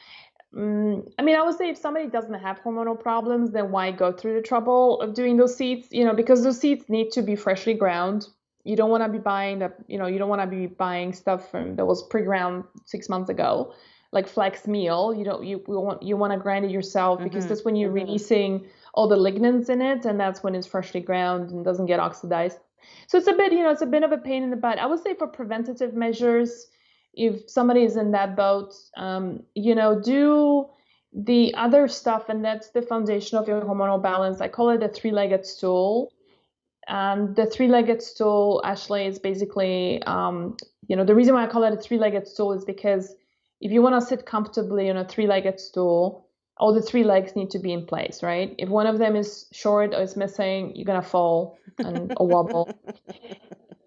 I would say if somebody doesn't have hormonal problems, then why go through the trouble of doing those seeds? Because those seeds need to be freshly ground. You don't want to be buying stuff that was pre-ground 6 months ago, like flax meal. You want to grind it yourself, because that's when you're releasing all the lignans in it, and that's when it's freshly ground and doesn't get oxidized. So it's a bit of a pain in the butt. I would say for preventative measures, if somebody is in that boat, do the other stuff, and that's the foundation of your hormonal balance. I call it a three-legged stool. And the three-legged stool, Ashley, is basically, the reason why I call it a three-legged stool is because if you want to sit comfortably on a three-legged stool, all the three legs need to be in place, right? If one of them is short or is missing, you're gonna fall or wobble.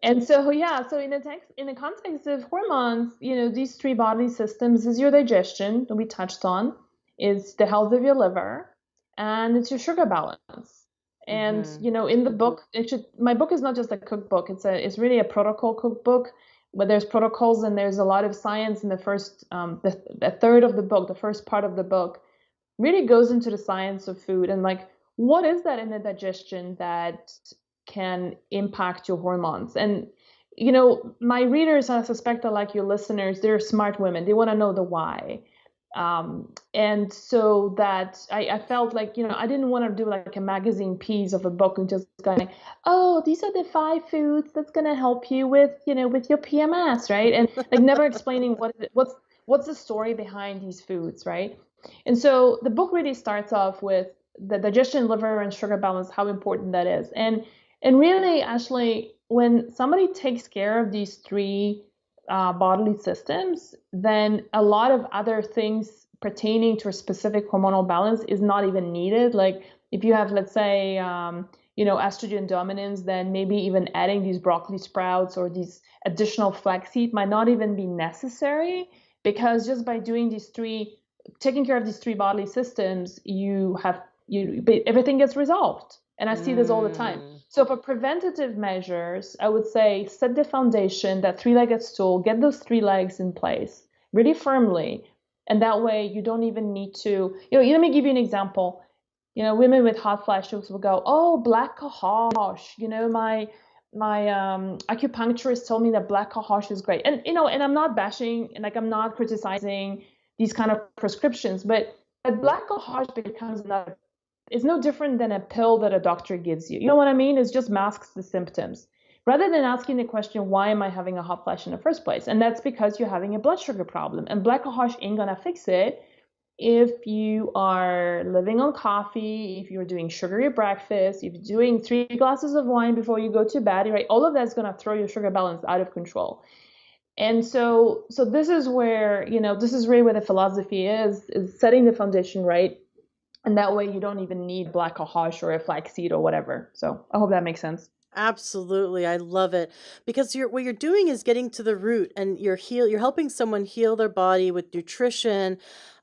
And so in the context of hormones, these three bodily systems is your digestion that we touched on, is the health of your liver, and it's your sugar balance. And in the book, my book is not just a cookbook; it's really a protocol cookbook, where there's protocols and there's a lot of science in the first the third of the book, the first part of the book really goes into the science of food and like what is that in the digestion that can impact your hormones. And my readers, I suspect, are like your listeners, they're smart women, they want to know the why. And so that I felt like, I didn't want to do like a magazine piece of a book and just going, oh, these are the 5 foods that's going to help you with, with your PMS, right? And like never explaining what's the story behind these foods, right? And so the book really starts off with the digestion, liver, and sugar balance, how important that is. And really, Ashley, when somebody takes care of these 3 bodily systems, then a lot of other things pertaining to a specific hormonal balance is not even needed. Like if you have, let's say, estrogen dominance, then maybe even adding these broccoli sprouts or these additional flaxseed might not even be necessary, because just by doing taking care of these 3 bodily systems, everything gets resolved. And I see this all the time. So for preventative measures, I would say set the foundation, that 3-legged stool, get those 3 legs in place really firmly. And that way you don't even need to, let me give you an example. Women with hot flashes will go, oh, black cohosh, my acupuncturist told me that black cohosh is great. And, and I'm not bashing, and like, I'm not criticizing these kind of prescriptions, but black cohosh becomes another. It's no different than a pill that a doctor gives you. You know what I mean? It just masks the symptoms, rather than asking the question, why am I having a hot flash in the first place? And that's because you're having a blood sugar problem, and black cohosh ain't gonna fix it. If you are living on coffee, if you're doing sugary breakfast, if you're doing 3 glasses of wine before you go to bed, right, all of that's going to throw your sugar balance out of control. And so this is where, this is really where the philosophy is setting the foundation right. And that way you don't even need black cohosh or a flaxseed or whatever. So I hope that makes sense. Absolutely. I love it because what you're doing is getting to the root, and you're helping someone heal their body with nutrition.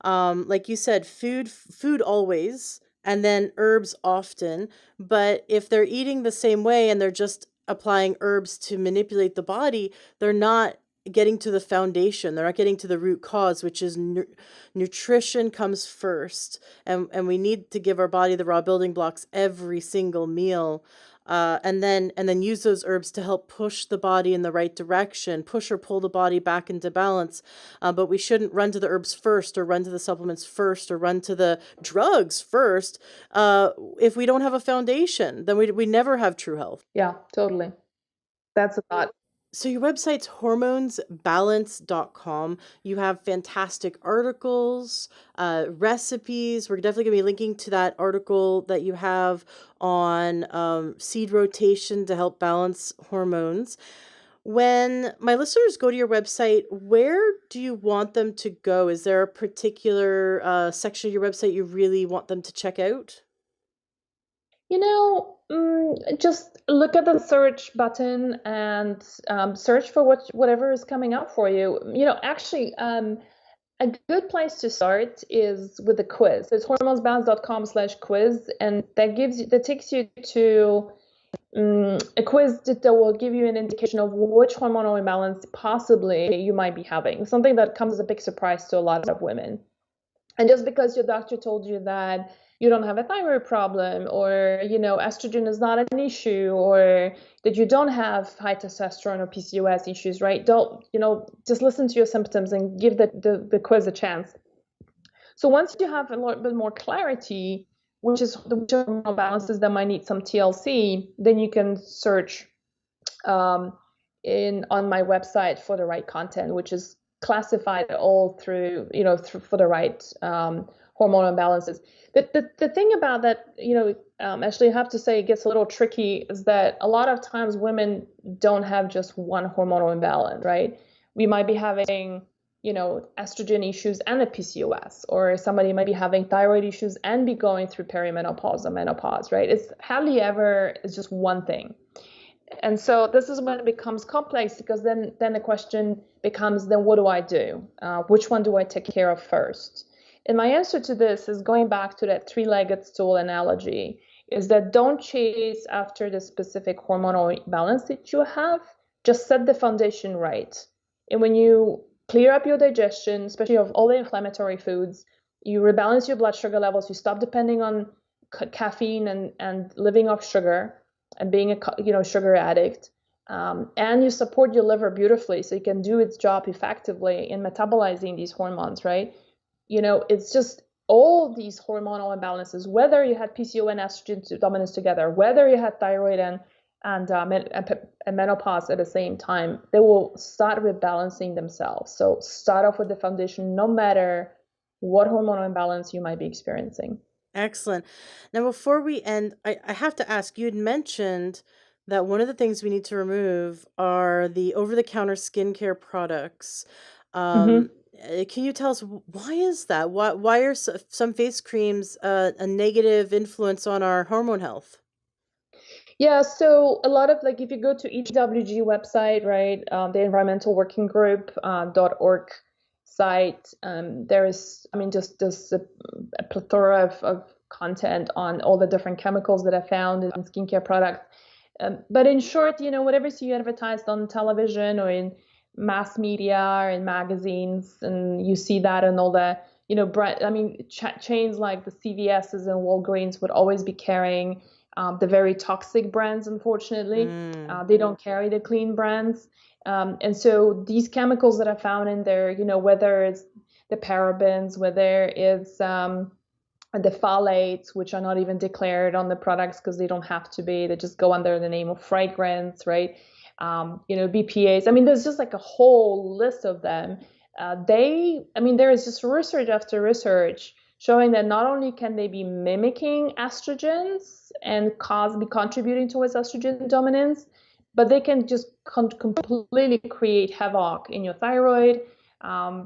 Like you said, food always, and then herbs often. But if they're eating the same way and they're just applying herbs to manipulate the body, they're not getting to the foundation. They're not getting to the root cause, which is nutrition comes first. And we need to give our body the raw building blocks every single meal, and then use those herbs to help push the body in the right direction, push or pull the body back into balance. But we shouldn't run to the herbs first, or run to the supplements first, or run to the drugs first. If we don't have a foundation, then we never have true health. Yeah, totally. That's a thought. So your website's hormonesbalance.com. You have fantastic articles, recipes. We're definitely going to be linking to that article that you have on seed rotation to help balance hormones. When my listeners go to your website, where do you want them to go? Is there a particular section of your website you really want them to check out? Just look at the search button and search for whatever is coming up for you. Actually, a good place to start is with a quiz. It's hormonesbalance.com/quiz, and that takes you to a quiz that will give you an indication of which hormonal imbalance possibly you might be having. Something that comes as a big surprise to a lot of women. And just because your doctor told you that you don't have a thyroid problem, or estrogen is not an issue, or that you don't have high testosterone or PCOS issues, right? Don't, just listen to your symptoms and give the quiz a chance. So once you have a little bit more clarity, which is the hormonal balances that might need some TLC, then you can search on my website for the right content, which is classified all through, for the right hormonal imbalances. The thing about that, actually, I have to say it gets a little tricky, is that a lot of times women don't have just one hormonal imbalance, right? We might be having, estrogen issues and a PCOS, or somebody might be having thyroid issues and be going through perimenopause or menopause, right? It's hardly ever it's just one thing. And so this is when it becomes complex, because then the question becomes, then what do I do? Which one do I take care of first? And my answer to this is going back to that three-legged stool analogy, is that don't chase after the specific hormonal balance that you have. Just set the foundation right. And when you clear up your digestion, especially of all the inflammatory foods, you rebalance your blood sugar levels, you stop depending on caffeine and living off sugar and being a sugar addict, and you support your liver beautifully so it can do its job effectively in metabolizing these hormones, right? It's just all these hormonal imbalances, whether you had PCO and estrogen dominance together, whether you had thyroid and menopause at the same time, they will start rebalancing themselves. So start off with the foundation, no matter what hormonal imbalance you might be experiencing. Excellent. Now, before we end, I have to ask, you had mentioned that one of the things we need to remove are the over-the-counter skincare products. Mm-hmm. Can you tell us, why is that? Why are some face creams a negative influence on our hormone health? Yeah, so a lot of, like, if you go to EWG website, right, the Environmental Working Group .org site, there is, just a plethora of content on all the different chemicals that are found in skincare products. But in short, whatever you see advertised on television or in mass media or in magazines, and you see that in all the, brand, chains like the CVS's and Walgreens would always be carrying the very toxic brands, unfortunately. They don't carry the clean brands. And so these chemicals that are found in there, whether it's the parabens, whether it's the phthalates, which are not even declared on the products because they don't have to be, they just go under the name of fragrance, right? BPAs. There's just like a whole list of them. there is just research after research showing that not only can they be mimicking estrogens and be contributing towards estrogen dominance, but they can just completely create havoc in your thyroid.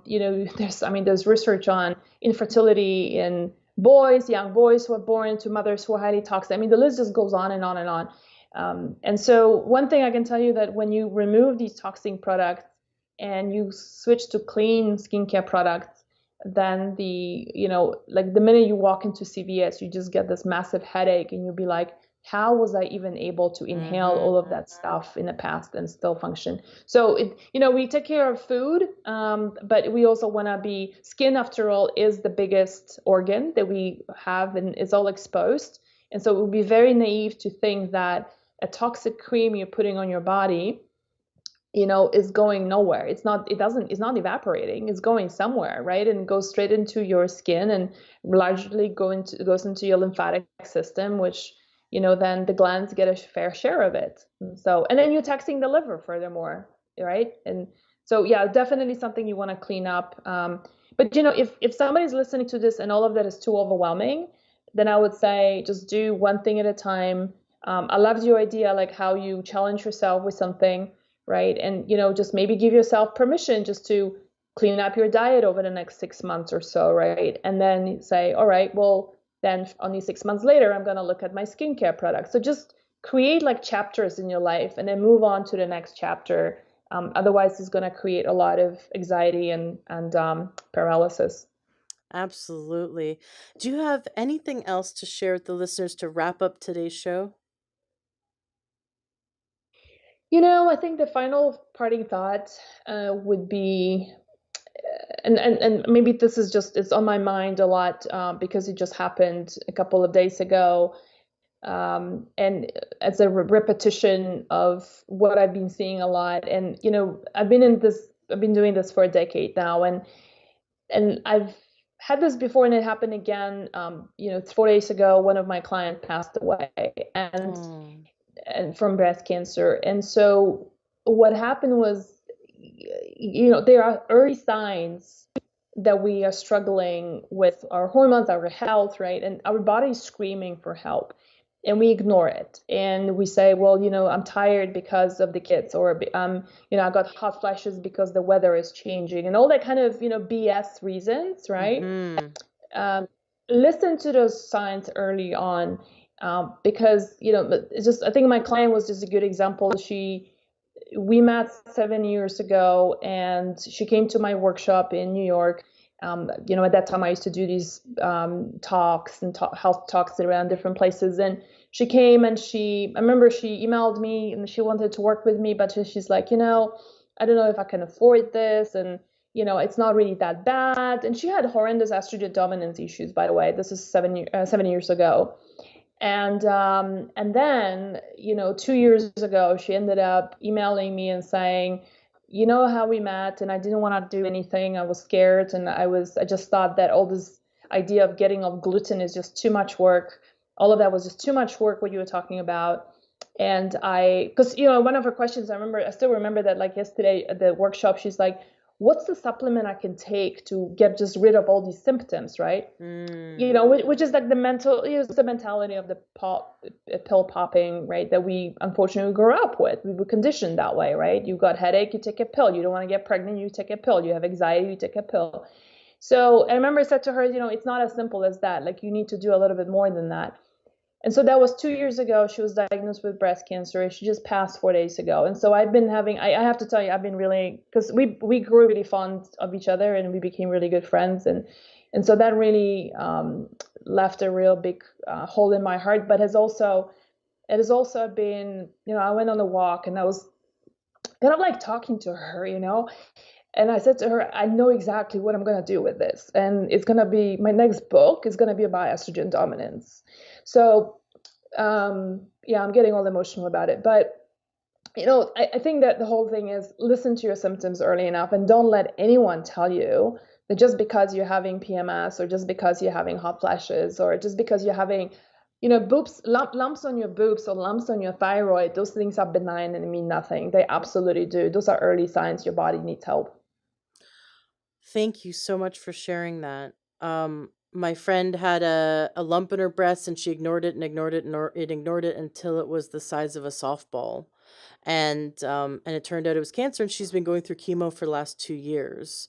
There's research on infertility in boys, young boys who are born to mothers who are highly toxic. I mean, the list just goes on and on and on. And so one thing I can tell you that when you remove these toxic products and you switch to clean skincare products, then like the minute you walk into CVS, you just get this massive headache and you'll be like, how was I even able to inhale all of that stuff in the past and still function? So we take care of food, but we also want to be, skin after all is the biggest organ that we have and it's all exposed. And so it would be very naive to think that a toxic cream you're putting on your body is going nowhere. It's not evaporating. It's going somewhere, right? And it goes straight into your skin and largely goes into your lymphatic system, which, then the glands get a fair share of it. And then you're taxing the liver furthermore, right? And so, yeah, definitely something you want to clean up. But, if somebody's listening to this and all of that is too overwhelming, then I would say just do one thing at a time. I loved your idea, like how you challenge yourself with something, right? And, just maybe give yourself permission just to clean up your diet over the next 6 months or so, right? And then say, all right, well, then only 6 months later, I'm going to look at my skincare products. So just create like chapters in your life and then move on to the next chapter. Otherwise, it's going to create a lot of anxiety and paralysis. Absolutely. Do you have anything else to share with the listeners to wrap up today's show? I think the final parting thought would be, and maybe this is just, it's on my mind a lot because it just happened a couple of days ago. And as a repetition of what I've been seeing a lot. And, I've been doing this for a decade now, and I've had this before and it happened again. 4 days ago, one of my clients passed away and Oh. from breast cancer. And so what happened was, there are early signs that we are struggling with our hormones, our health, right? And our body is screaming for help. And we ignore it. And we say, well, I'm tired because of the kids, or, I got hot flashes because the weather is changing, and all that kind of, BS reasons, right? Mm-hmm. Listen to those signs early on, because, it's just, I think my client was just a good example. We met 7 years ago and she came to my workshop in New York. At that time I used to do these talks and health talks around different places. And she came and I remember she emailed me and she wanted to work with me, but she's like, I don't know if I can afford this. And, it's not really that bad. And she had horrendous estrogen dominance issues, by the way. This is 7 years ago. And then, 2 years ago, she ended up emailing me and saying, how we met, and I didn't want to do anything. I was scared, and I just thought that all this idea of getting off gluten is just too much work. All of that was just too much work, what you were talking about. And because, one of her questions, I still remember that, like yesterday at the workshop, she's like, what's the supplement I can take to get just rid of all these symptoms, right? Which is like the mentality of the pill popping, right? That we unfortunately grew up with. We were conditioned that way, right? You got headache, you take a pill. You don't want to get pregnant, you take a pill. You have anxiety, you take a pill. So I remember I said to her, it's not as simple as that. Like, you need to do a little bit more than that. And so that was 2 years ago. She was diagnosed with breast cancer. She just passed 4 days ago. And so I've been having, I have to tell you, I've been really, because we grew really fond of each other and we became really good friends. And so that really left a real big hole in my heart. But it has also been, I went on a walk and I was kind of like talking to her, and I said to her, I know exactly what I'm going to do with this. And it's going to be, my next book is going to be about estrogen dominance. So, yeah, I'm getting all emotional about it. But, I think that the whole thing is listen to your symptoms early enough and don't let anyone tell you that just because you're having PMS or just because you're having hot flashes or just because you're having, boobs, lumps on your boobs or lumps on your thyroid, those things are benign and mean nothing. They absolutely do. Those are early signs your body needs help. Thank you so much for sharing that. My friend had a lump in her breast and she ignored it and ignored it and it ignored it until it was the size of a softball. And it turned out it was cancer, and she's been going through chemo for the last 2 years.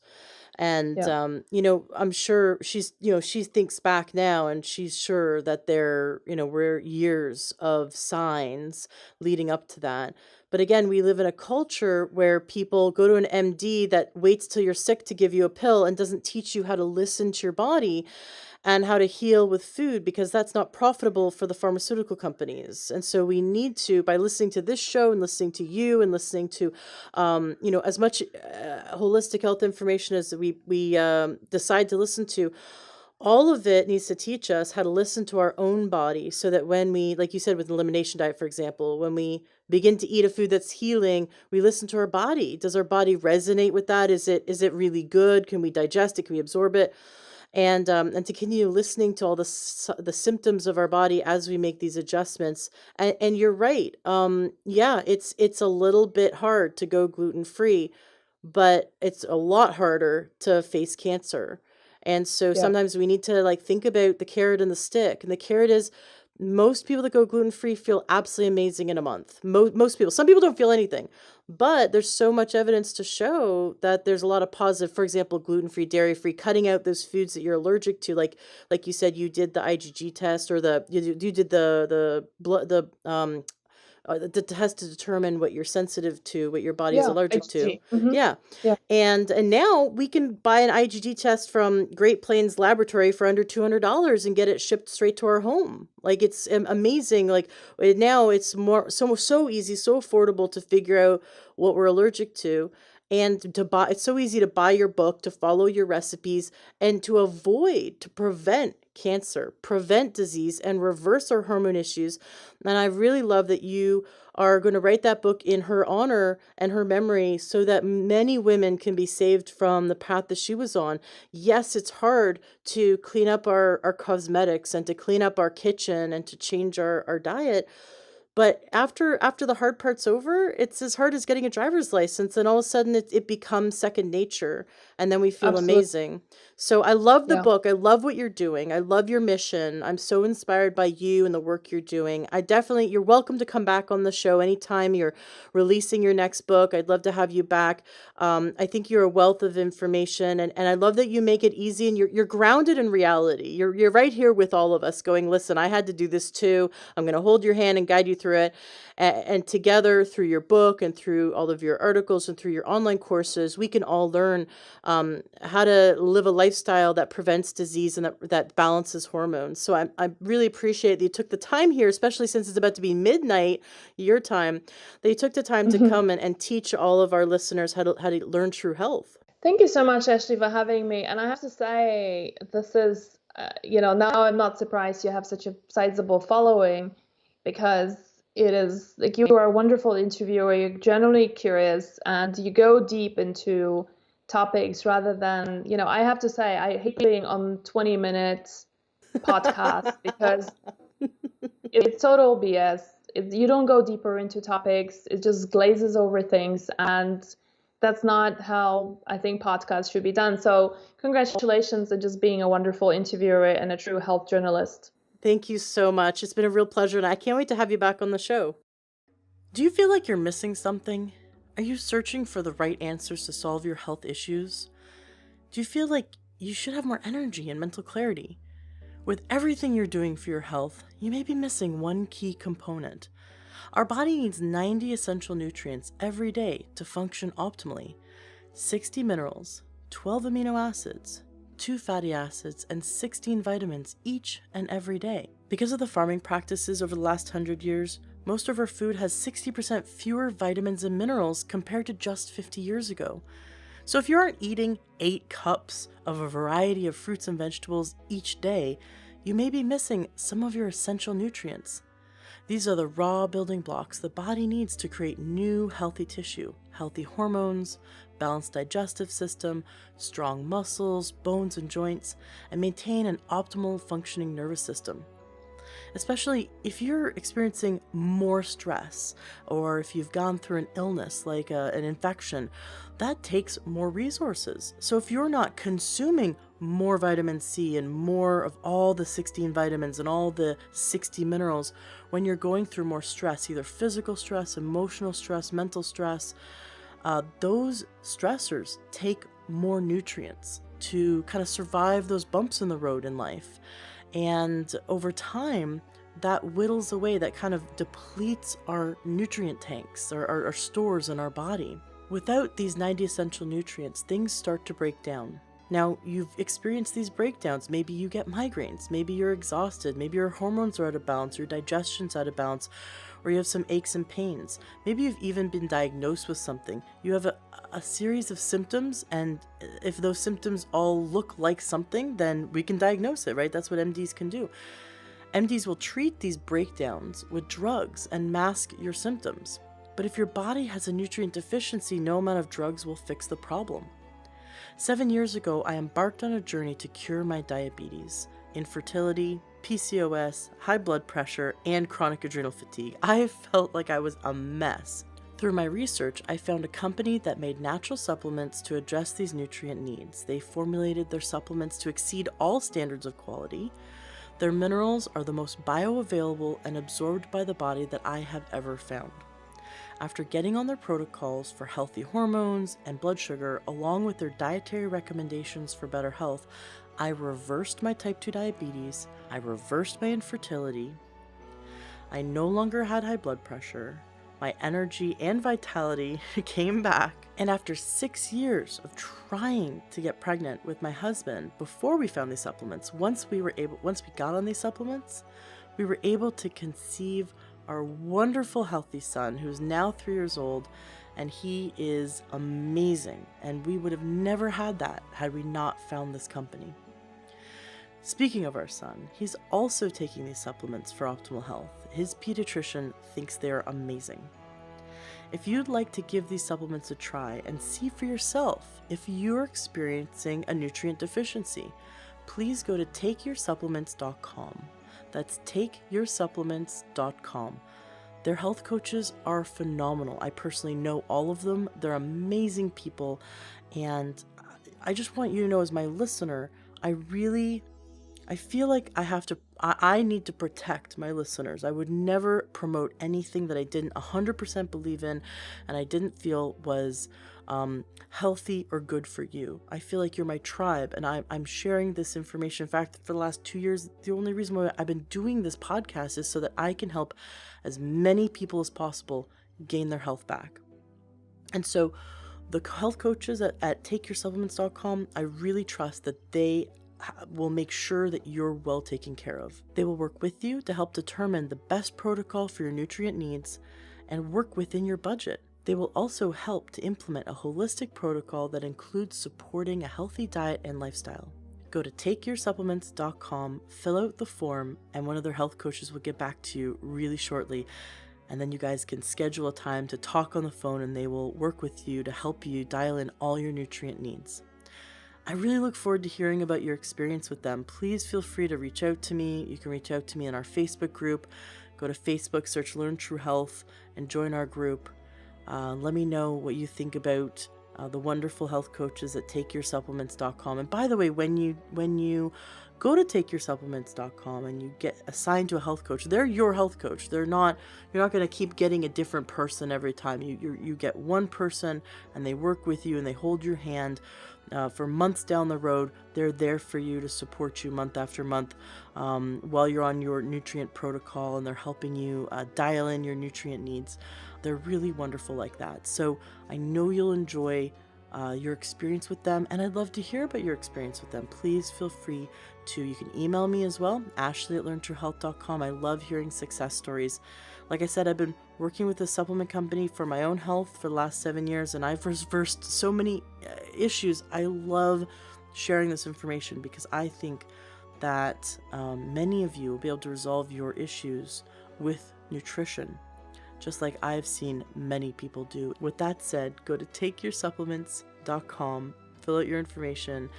And Yeah. I'm sure she thinks back now and she's sure that were years of signs leading up to that. But again, we live in a culture where people go to an MD that waits till you're sick to give you a pill and doesn't teach you how to listen to your body and how to heal with food, because that's not profitable for the pharmaceutical companies. And so we need to, by listening to this show and listening to you and listening to, as much holistic health information as we decide to listen to, all of it needs to teach us how to listen to our own body, so that when we, like you said, with an elimination diet, for example, when we begin to eat a food that's healing, we listen to our body. Does our body resonate with that? Is it really good? Can we digest it? Can we absorb it? And to continue listening to all the symptoms of our body as we make these adjustments. And you're right. Yeah, it's a little bit hard to go gluten free, but it's a lot harder to face cancer. And so Yeah. sometimes we need to like think about the carrot and the stick. And the carrot is, most people that go gluten free feel absolutely amazing in a month. Most people. Some people don't feel anything, but there's so much evidence to show that there's a lot of positive. For example, gluten free, dairy free, cutting out those foods that you're allergic to. Like you said, you did the IgG test, or you did the blood the test to determine what you're sensitive to, what your body is Yeah. allergic to. HG. Mm-hmm. Yeah. Yeah. And now we can buy an IgG test from Great Plains Laboratory for under $200 and get it shipped straight to our home. Like, it's amazing. Like, now it's so easy, so affordable to figure out what we're allergic to, and to buy. It's so easy to buy your book, to follow your recipes, and to prevent cancer, prevent disease, and reverse our hormone issues. And I really love that you are going to write that book in her honor and her memory, so that many women can be saved from the path that she was on. Yes, it's hard to clean up our cosmetics and to clean up our kitchen and to change our diet. But after the hard part's over, it's as hard as getting a driver's license, and all of a sudden it becomes second nature, and then we feel Absolutely. amazing. So I love the Yeah. book. I love what you're doing. I love your mission. I'm so inspired by you and the work you're doing. You're welcome to come back on the show anytime you're releasing your next book. I'd love to have you back. I think you're a wealth of information, and I love that you make it easy, and you're grounded in reality. You're right here with all of us going, listen, I had to do this too. I'm going to hold your hand and guide you through it. And together, through your book and through all of your articles and through your online courses, we can all learn how to live a lifestyle that prevents disease and that balances hormones. So I really appreciate that you took the time here, especially since it's about to be midnight your time, that you took the time to Mhm. come and teach all of our listeners how to learn true health. Thank you so much, Ashley, for having me. And I have to say, this is, now I'm not surprised you have such a sizable following, because it is like, you are a wonderful interviewer. You're generally curious and you go deep into topics rather than, I have to say, I hate being on 20-minute podcasts because it's total BS. You don't go deeper into topics. It just glazes over things, and that's not how I think podcasts should be done. So congratulations on just being a wonderful interviewer and a true health journalist. Thank you so much. It's been a real pleasure, and I can't wait to have you back on the show. Do you feel like you're missing something? Are you searching for the right answers to solve your health issues? Do you feel like you should have more energy and mental clarity? With everything you're doing for your health, you may be missing one key component. Our body needs 90 essential nutrients every day to function optimally: 60 minerals, 12 amino acids, 2 fatty acids, and 16 vitamins each and every day. Because of the farming practices over the last 100 years, most of our food has 60% fewer vitamins and minerals compared to just 50 years ago. So if you aren't eating 8 cups of a variety of fruits and vegetables each day, you may be missing some of your essential nutrients. These are the raw building blocks the body needs to create new healthy tissue, healthy hormones, balanced digestive system, strong muscles, bones and joints, and maintain an optimal functioning nervous system. especially if you're experiencing more stress or if you've gone through an illness like an infection. That takes more resources. So if you're not consuming more vitamin C and more of all the 16 vitamins and all the 60 minerals when you're going through more stress, either physical stress, emotional stress, mental stress, those stressors take more nutrients to kind of survive those bumps in the road in life. And over time, that whittles away, that kind of depletes our nutrient tanks, our stores in our body. Without these 90 essential nutrients, things start to break down. Now, you've experienced these breakdowns. Maybe you get migraines. Maybe you're exhausted. Maybe your hormones are out of balance, your digestion's out of balance, or you have some aches and pains. Maybe you've even been diagnosed with something. You have a series of symptoms, and if those symptoms all look like something, then we can diagnose it, right? That's what MDs can do. MDs will treat these breakdowns with drugs and mask your symptoms. But if your body has a nutrient deficiency, no amount of drugs will fix the problem. 7 years ago, I embarked on a journey to cure my diabetes, infertility, PCOS, high blood pressure, and chronic adrenal fatigue. I felt like I was a mess. Through my research, I found a company that made natural supplements to address these nutrient needs. They formulated their supplements to exceed all standards of quality. Their minerals are the most bioavailable and absorbed by the body that I have ever found. After getting on their protocols for healthy hormones and blood sugar, along with their dietary recommendations for better health, I reversed my type 2 diabetes, I reversed my infertility, I no longer had high blood pressure, my energy and vitality came back, and after 6 years of trying to get pregnant with my husband before we found these supplements, once we got on these supplements, we were able to conceive our wonderful healthy son, who's now 3 years old, and he is amazing, and we would have never had that had we not found this company. Speaking of our son, he's also taking these supplements for optimal health. His pediatrician thinks they are amazing. If you'd like to give these supplements a try and see for yourself if you're experiencing a nutrient deficiency, please go to takeyoursupplements.com. That's takeyoursupplements.com. Their health coaches are phenomenal. I personally know all of them. They're amazing people. And I just want you to know, as my listener, I feel like I need to protect my listeners. I would never promote anything that I didn't 100% believe in and I didn't feel was healthy or good for you. I feel like you're my tribe, and I'm sharing this information. In fact, for the last 2 years, the only reason why I've been doing this podcast is so that I can help as many people as possible gain their health back. And so the health coaches at takeyoursupplements.com, I really trust that they will make sure that you're well taken care of. They will work with you to help determine the best protocol for your nutrient needs and work within your budget. They will also help to implement a holistic protocol that includes supporting a healthy diet and lifestyle. Go to takeyoursupplements.com, fill out the form, and one of their health coaches will get back to you really shortly. And then you guys can schedule a time to talk on the phone, and they will work with you to help you dial in all your nutrient needs. I really look forward to hearing about your experience with them. Please feel free to reach out to me. You can reach out to me in our Facebook group. Go to Facebook, search Learn True Health, and join our group. Let me know what you think about the wonderful health coaches at takeyoursupplements.com. And by the way, when you go to takeyoursupplements.com and you get assigned to a health coach, they're your health coach. You're not going to keep getting a different person every time. You get one person, and they work with you and they hold your hand for months down the road. They're there for you to support you month after month while you're on your nutrient protocol, and they're helping you dial in your nutrient needs. They're really wonderful like that. So I know you'll enjoy your experience with them, and I'd love to hear about your experience with them. Please feel free to, you can email me as well, ashley@learntruehealth.com. I love hearing success stories. Like I said, I've been working with a supplement company for my own health for the last 7 years, and I've reversed so many issues. I love sharing this information because I think that many of you will be able to resolve your issues with nutrition, just like I've seen many people do. With that said, go to takeyoursupplements.com, fill out your information,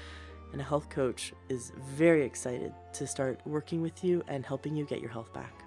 and a health coach is very excited to start working with you and helping you get your health back.